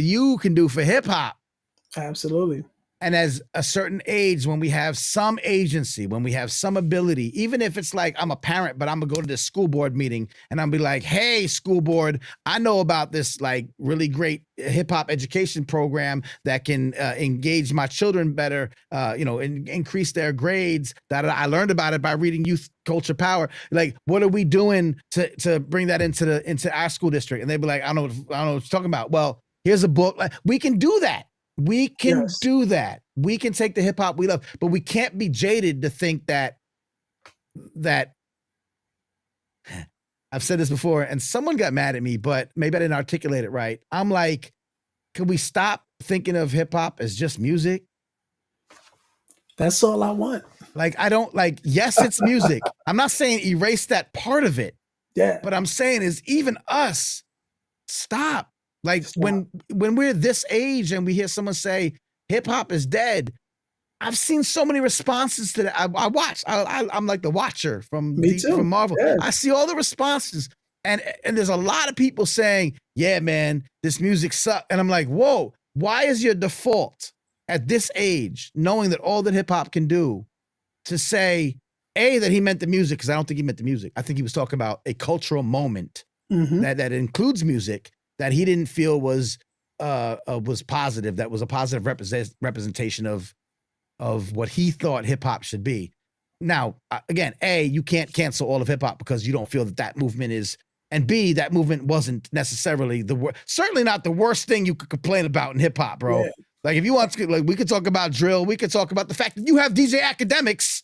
you can do for hip hop. Absolutely. And as a certain age, when we have some agency, when we have some ability, even if it's like I'm a parent, but I'm gonna go to this school board meeting and I'm be like, hey, school board, I know about this like really great hip hop education program that can engage my children better, increase their grades. That I learned about it by reading Youth Culture Power. Like, what are we doing to bring that into our school district? And they'd be like, I don't know what you're talking about. Well, here's a book. Like, we can do that. We can do that. We can take the hip hop we love, but we can't be jaded to think that I've said this before and someone got mad at me, but maybe I didn't articulate it right. I'm like, can we stop thinking of hip hop as just music? That's all I want. Like, yes, it's music. I'm not saying erase that part of it. Yeah. But I'm saying is even us, stop. Like when we're this age and we hear someone say hip hop is dead, I've seen so many responses to that. I watch. I'm like the watcher from Marvel. Yeah. I see all the responses, and there's a lot of people saying, "Yeah, man, this music sucks." And I'm like, "Whoa, why is your default at this age, knowing that all that hip hop can do, to say that he meant the music?" Because I don't think he meant the music. I think he was talking about a cultural moment that includes music that he didn't feel was positive. That was a positive representation of what he thought hip hop should be. Now, again, A, you can't cancel all of hip hop because you don't feel that movement is, and B, that movement wasn't necessarily certainly not the worst thing you could complain about in hip hop, bro. Yeah. Like, if you want to, like, we could talk about drill. We could talk about the fact that you have DJ Academics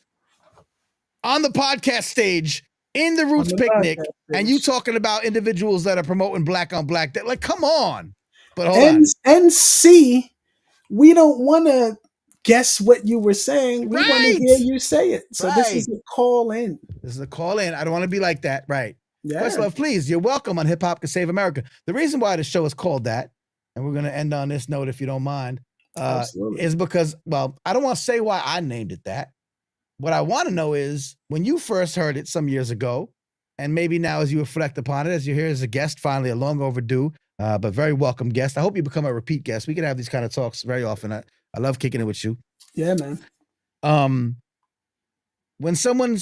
on the podcast stage in the Roots Picnic, and you talking about individuals that are promoting black on black. That, like, come on. But hold on. And C, we don't want to guess what you were saying. We want to hear you say it. So this is a call in. This is a call in. I don't want to be like that. Right. Yeah. Questlove, please, you're welcome on Hip Hop Can Save America. The reason why the show is called that, and we're going to end on this note if you don't mind, is because, well, I don't want to say why I named it that. What I want to know is, when you first heard it some years ago, and maybe now as you reflect upon it, as you're here as a guest, finally a long overdue, but very welcome guest. I hope you become a repeat guest. We can have these kind of talks very often. I love kicking it with you. Yeah, man. If someone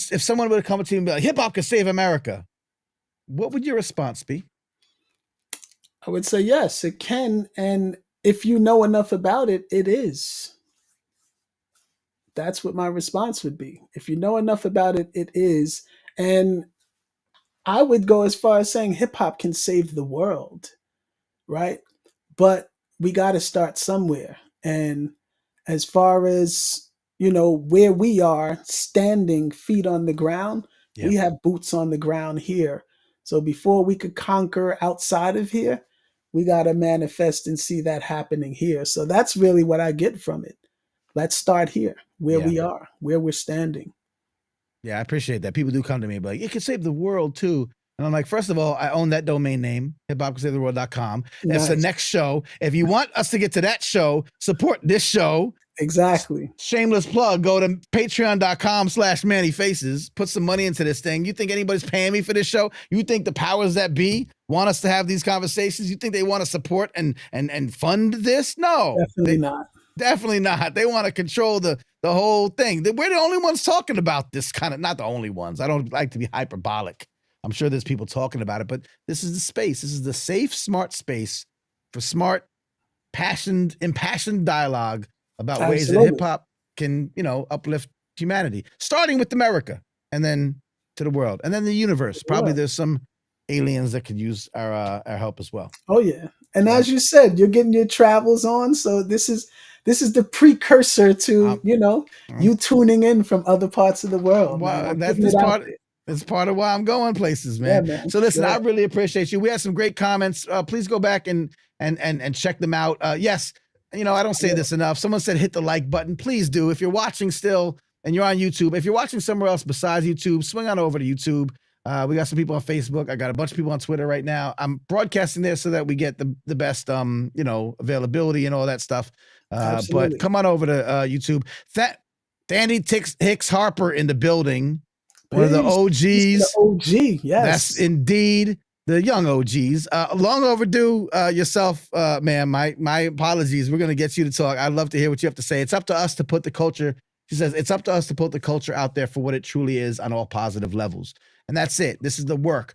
were to come to you and be like, hip hop can save America, what would your response be? I would say, yes, it can. And if you know enough about it, it is. That's what my response would be. If you know enough about it, it is. And I would go as far as saying hip hop can save the world, right? But we got to start somewhere. And as far as, where we are standing feet on the ground, we have boots on the ground here. So before we could conquer outside of here, we got to manifest and see that happening here. So that's really what I get from it. Let's start here, where we are, where we're standing. Yeah, I appreciate that. People do come to me, but it can save the world too. And I'm like, first of all, I own that domain name, hiphopcansavetheworld.com. That's the next show. If you want us to get to that show, support this show Exactly. Shameless plug. Go to patreon.com/Manny Faces. Put some money into this thing. You think anybody's paying me for this show? You think the powers that be want us to have these conversations? You think they want to support and fund this? No. Definitely not. Definitely not. They want to control the whole thing. We're the only ones talking about this kind of, not the only ones. I don't like to be hyperbolic. I'm sure there's people talking about it, but this is the space. This is the safe, smart space for smart, impassioned dialogue about ways that hip hop can, uplift humanity, starting with America and then to the world and then the universe. Probably there's some aliens that could use our help as well. Oh yeah. And as you said, you're getting your travels on. So this is the precursor to, you tuning in from other parts of the world. Well, that's part of why I'm going places, man. Yeah, man. So listen, I really appreciate you. We had some great comments. Please go back and check them out. Yes, I don't say this enough. Someone said hit the like button. Please do. If you're watching still and you're on YouTube, if you're watching somewhere else besides YouTube, swing on over to YouTube. We got some people on Facebook. I got a bunch of people on Twitter right now. I'm broadcasting there so that we get the best availability and all that stuff. But come on over to YouTube. Danny Hicks Harper in the building. One of the OGs. The OG, yes. That's indeed the young OGs. Long overdue yourself, man. My apologies. We're going to get you to talk. I'd love to hear what you have to say. It's up to us to put the culture, she says, it's up to us to put the culture out there for what it truly is on all positive levels. And that's it. This is the work.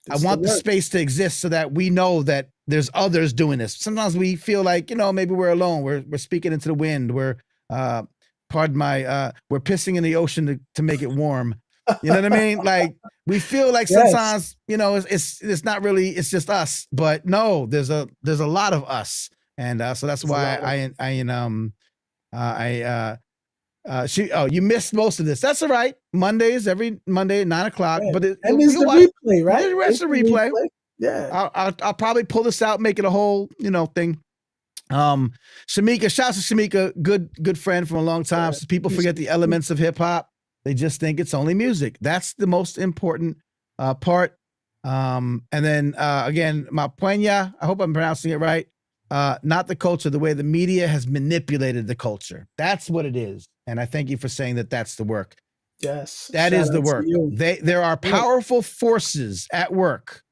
I want the space to exist so that we know that there's others doing this. Sometimes we feel like, maybe we're alone. We're speaking into the wind. We're pissing in the ocean to make it warm. You know what I mean? Like we feel like sometimes, it's not really, it's just us, but no, there's a lot of us. And so that's why you missed most of this. That's all right. Mondays, every Monday at 9:00, but there's the replay, right? There's the replay. Yeah. I'll probably pull this out, make it a whole, thing. Shamika, shouts to Shamika, good friend from a long time. So people forget the elements of hip hop. They just think it's only music. That's the most important part. And then again, Mapuenya, I hope I'm pronouncing it right. Not the culture, the way the media has manipulated the culture. That's what it is. And I thank you for saying that that's the work. Yes. That is the work. There are powerful forces at work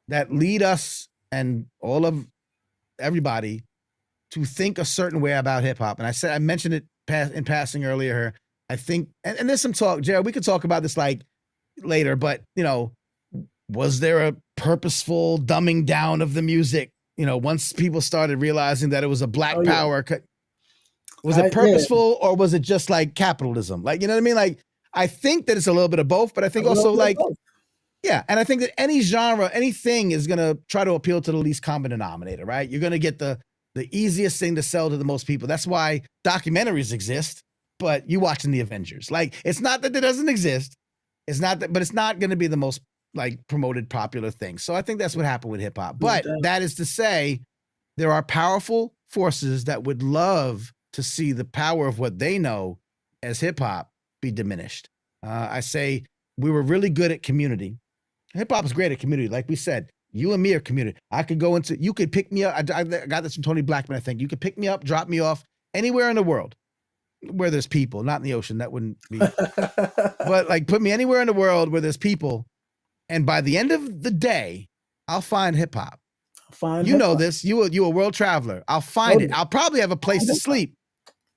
that lead us and all of everybody to think a certain way about hip hop. And I mentioned it in passing earlier. I think, and there's some talk, Jared, we could talk about this like later, but was there a purposeful dumbing down of the music? Once people started realizing that it was a black power, was it purposeful or was it just like capitalism? Like, you know what I mean? Like, I think that it's a little bit of both, but I think also like, and I think that any genre, anything is going to try to appeal to the least common denominator, right? You're going to get the easiest thing to sell to the most people. That's why documentaries exist, but you watching the Avengers. Like, it's not that it doesn't exist. It's not that, but it's not going to be the most like promoted popular thing. So I think that's what happened with hip hop. But that is to say, there are powerful forces that would love to see the power of what they know as hip hop be diminished. I say we were really good at community. Hip hop is great at community. Like we said, you and me are community. You could pick me up. I got this from Tony Blackman, I think. You could pick me up, drop me off anywhere in the world where there's people, not in the ocean. That wouldn't be, but like put me anywhere in the world where there's people. And by the end of the day, I'll find hip hop. You know this. You a world traveler. I'll find it. I'll probably have a place to sleep.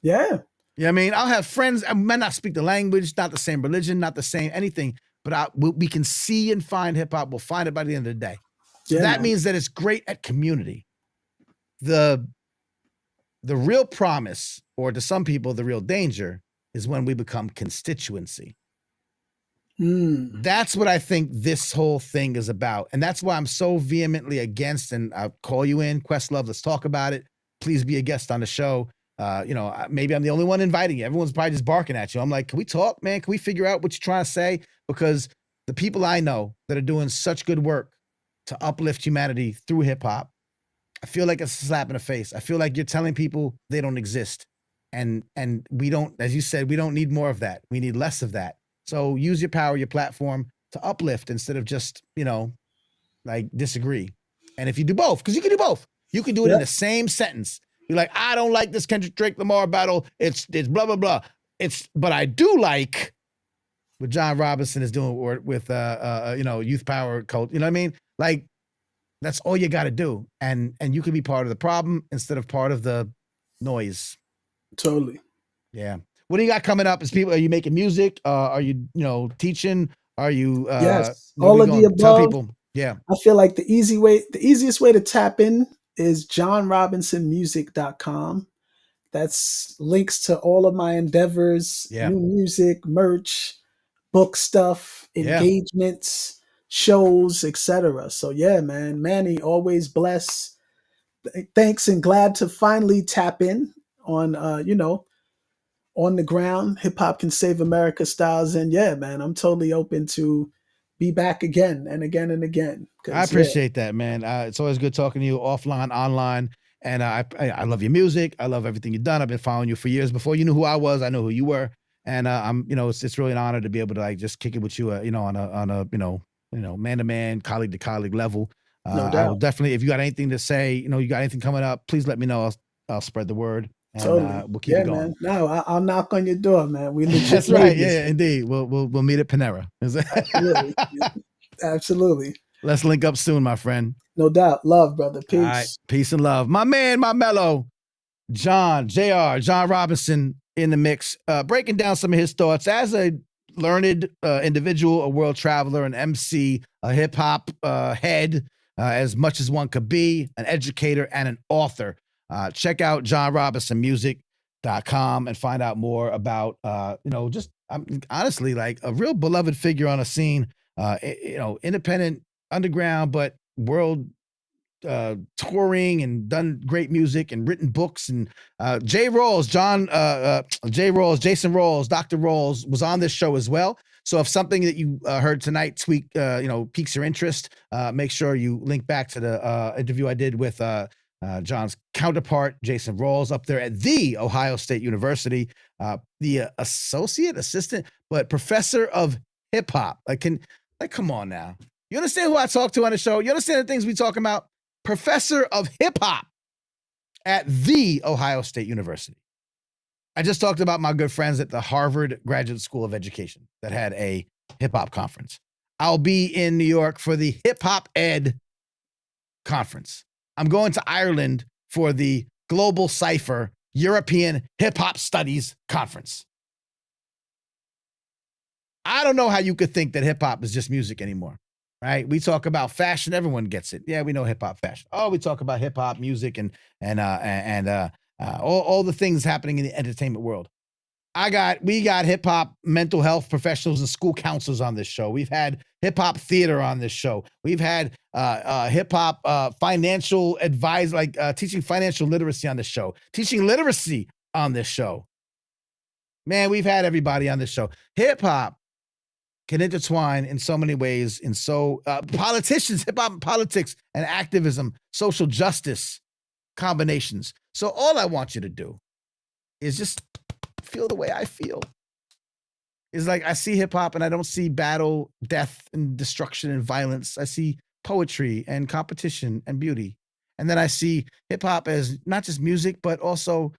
Yeah. You know what I mean? I'll have friends. I might not speak the language, not the same religion, not the same anything, but we can see and find hip hop. We'll find it by the end of the day. So that means that it's great at community. The real promise, or to some people, the real danger, is when we become constituency. That's what I think this whole thing is about. And that's why I'm so vehemently against, and I'll call you in, Questlove, let's talk about it. Please be a guest on the show. Maybe I'm the only one inviting you. Everyone's probably just barking at you. I'm like, can we talk, man? Can we figure out what you're trying to say? Because the people I know that are doing such good work to uplift humanity through hip hop, I feel like it's a slap in the face. I feel like you're telling people they don't exist. And we don't, as you said, we don't need more of that. We need less of that. So use your power, your platform to uplift instead of just, like disagree. And if you do both, because you can do both, you can do it in the same sentence. You're like, I don't like this Kendrick Lamar battle. It's blah blah blah. But I do like what John Robinson is doing with youth power cult. You know what I mean? Like, that's all you got to do, and you can be part of the problem instead of part of the noise. Totally. Yeah. What do you got coming up? Are you making music? Are you teaching? Are you Yes, what all we of the gonna tell above. people? Yeah. I feel like the easiest way to tap in is johnrobinsonmusic.com. That's links to all of my endeavors, Yeah. new music, merch, book stuff, Yeah. engagements, shows, etc. So yeah, man, Manny, always bless. Thanks and glad to finally tap in on on the ground, hip hop can save America styles. And yeah, man, I'm totally open to be back again and again and again. I Cause yeah, appreciate that, man. It's always good talking to you offline, online. And I love your music. I love everything you've done. I've been following you for years. Before you knew who I was, I know who you were. And it's really an honor to be able to like just kick it with you, on a man to man, colleague to colleague level. no I will doubt. definitely, if you got anything to say, you got anything coming up, please let me know. I'll spread the word, and Totally. we'll keep it Yeah, going. man. No, I'll knock on your door, man. We legit That's made right. this. Yeah, indeed. We'll meet at Panera. Absolutely. Absolutely. Let's link up soon, my friend. No doubt. Love, brother. All right. Peace. Peace and love. My man, my mellow, John Robinson in the mix, breaking down some of his thoughts as a learned individual, a world traveler, an MC, a hip hop head, as much as one could be, an educator and an author. Check out johnrobinsonmusic.com and find out more about, just honestly, like a real beloved figure on a scene, independent, underground, but world touring and done great music and written books. And Jason Rawls, Dr. Rawls was on this show as well. So if something that you heard tonight piques your interest, make sure you link back to the interview I did with John's counterpart, Jason Rawls, up there at the Ohio State University, the assistant, but professor of hip hop. Come on now. You understand who I talk to on the show? You understand the things we talking about? Professor of hip hop at the Ohio State University. I just talked about my good friends at the Harvard Graduate School of Education that had a hip hop conference. I'll be in New York for the Hip-Hop Ed conference. I'm going to Ireland for the Global Cipher European Hip Hop Studies conference. I don't know how you could think that hip hop is just music anymore. Right? We talk about fashion. Everyone gets it. Yeah, we know hip hop fashion. Oh, we talk about hip hop music and all the things happening in the entertainment world. We got hip hop mental health professionals and school counselors on this show. We've had hip hop theater on this show. We've had hip hop financial advice, teaching financial literacy on this show, teaching literacy on this show. Man, we've had everybody on this show. Hip hop can intertwine in so many ways, politicians, hip hop and politics and activism, social justice combinations. So all I want you to do is just feel the way I feel. It's like I see hip hop and I don't see battle, death, and destruction and violence. I see poetry and competition and beauty. And then I see hip hop as not just music, but also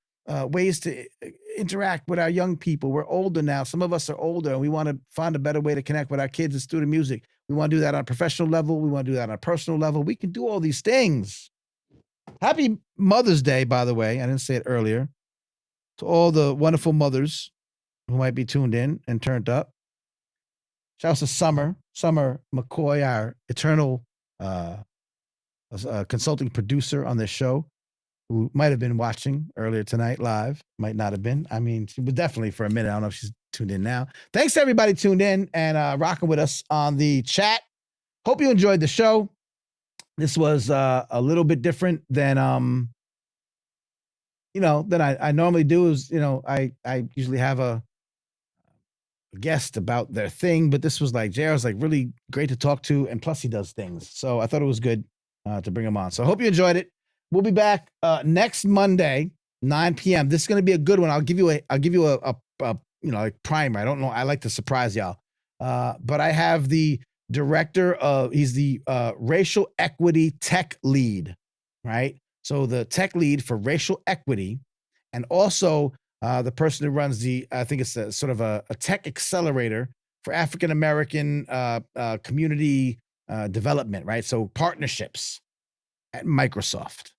ways to interact with our young people. We're older now. Some of us are older and we want to find a better way to connect with our kids and student music. We want to do that on a professional level. We want to do that on a personal level. We can do all these things. Happy Mother's Day, by the way. I didn't say it earlier. To all the wonderful mothers who might be tuned in and turned up. Shout out to Summer McCoy, our eternal consulting producer on this show, who might have been watching earlier tonight live, might not have been. I mean, she was definitely for a minute. I don't know if she's tuned in now. Thanks to everybody tuned in and rocking with us on the chat. Hope you enjoyed the show. This was a little bit different than I normally do. I usually have a guest about their thing, but this was like JR's like really great to talk to, and plus he does things. So I thought it was good to bring him on. So I hope you enjoyed it. We'll be back next Monday, 9 p.m. This is going to be a good one. I'll give you a primer. I don't know. I like to surprise y'all. But I have the director he's the racial equity tech lead, right? So the tech lead for racial equity, and also the person who runs I think it's a sort of a tech accelerator for African American community development, right? So partnerships at Microsoft.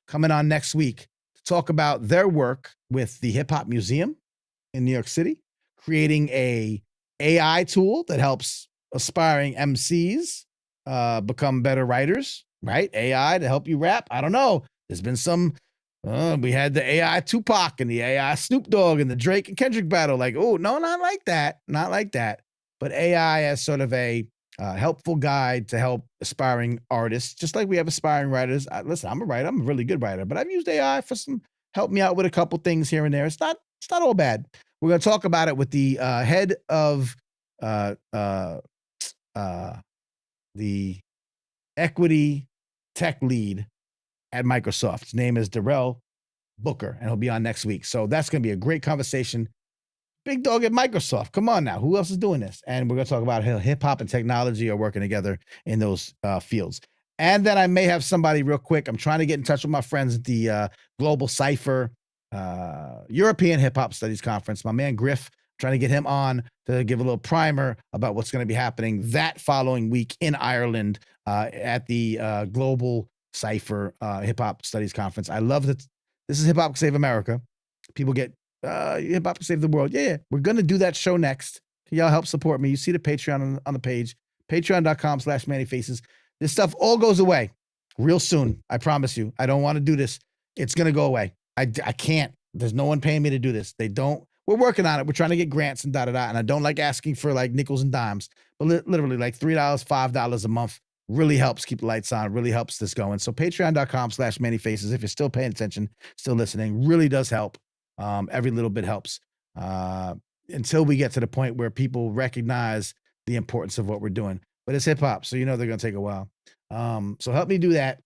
Coming on next week to talk about their work with the Hip Hop Museum in New York City, creating a AI tool that helps aspiring MCs become better writers, right? AI to help you rap. I don't know. There's been some. We had the AI Tupac and the AI Snoop Dogg and the Drake and Kendrick battle. Like, oh no, not like that, not like that. But AI as sort of a helpful guide to help aspiring artists, just like we have aspiring writers. Listen, I'm a writer. I'm a really good writer, but I've used AI for some help me out with a couple things here and there. It's not all bad. We're going to talk about it with the head of the equity tech lead at Microsoft. His name is Darrell Booker, and he'll be on next week. So that's going to be a great conversation. Big dog at Microsoft. Come on now. Who else is doing this? And we're going to talk about how hip hop and technology are working together in those fields. And then I may have somebody real quick. I'm trying to get in touch with my friends at the Global Cypher European Hip Hop Studies Conference. My man Griff, trying to get him on to give a little primer about what's going to be happening that following week in Ireland at the Global Cypher Hip Hop Studies Conference. I love that this is Hip Hop Save America. People get Hip Hop Save the World. Yeah. We're going to do that show next. Can y'all help support me? You see the Patreon on the page, patreon.com/Manny Faces. This stuff all goes away real soon. I promise you. I don't want to do this. It's going to go away. I can't. There's no one paying me to do this. They don't. We're working on it. We're trying to get grants and da-da-da. And I don't like asking for like nickels and dimes, but literally like $3, $5 a month really helps keep the lights on, really helps this going. So patreon.com/Manny Faces. If you're still paying attention, still listening, really does help. Every little bit helps until we get to the point where people recognize the importance of what we're doing. But it's hip hop, so you know they're going to take a while. So help me do that.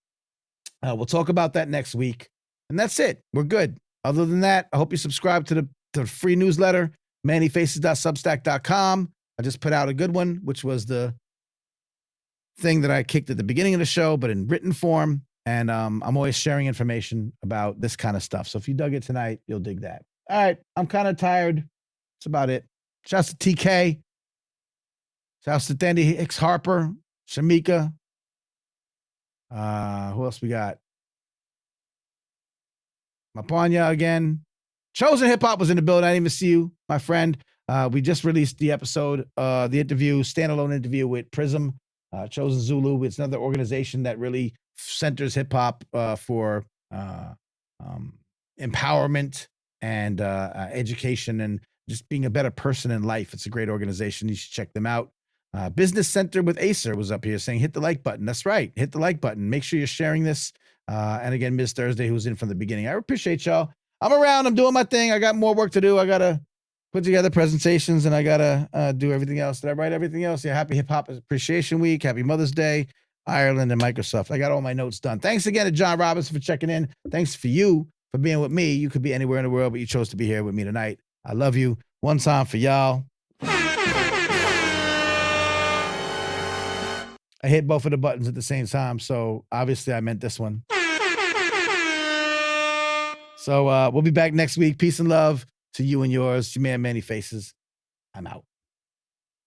We'll talk about that next week. And that's it. We're good. Other than that, I hope you subscribe to the free newsletter, mannyfaces.substack.com. I just put out a good one, which was the thing that I kicked at the beginning of the show, but in written form. And I'm always sharing information about this kind of stuff. So if you dug it tonight, you'll dig that. All right. I'm kind of tired. That's about it. Shouts to TK. Shouts to Dandy Hicks Harper, Shamika. Who else we got? Mapanya again. Chosen Hip Hop was in the building. I didn't even see you, my friend. We just released the episode, the interview, standalone interview with Prism, Chosen Zulu. It's another organization that really centers hip hop for empowerment and education and just being a better person in life. It's a great organization. You should check them out. Business Center with Acer was up here saying, hit the like button. That's right. Hit the like button. Make sure you're sharing this. And again, Ms. Thursday, who's in from the beginning. I appreciate y'all. I'm around. I'm doing my thing. I got more work to do. I got to put together presentations and I got to do everything else. Did I write everything else? Yeah. Happy Hip Hop Appreciation Week. Happy Mother's Day, Ireland and Microsoft. I got all my notes done. Thanks again to John Robinson for checking in. Thanks for you for being with me. You could be anywhere in the world, but you chose to be here with me tonight. I love you. One time for y'all. I hit both of the buttons at the same time, so obviously I meant this one. So we'll be back next week. Peace and love to you and yours. Your man, Manny Faces. I'm out.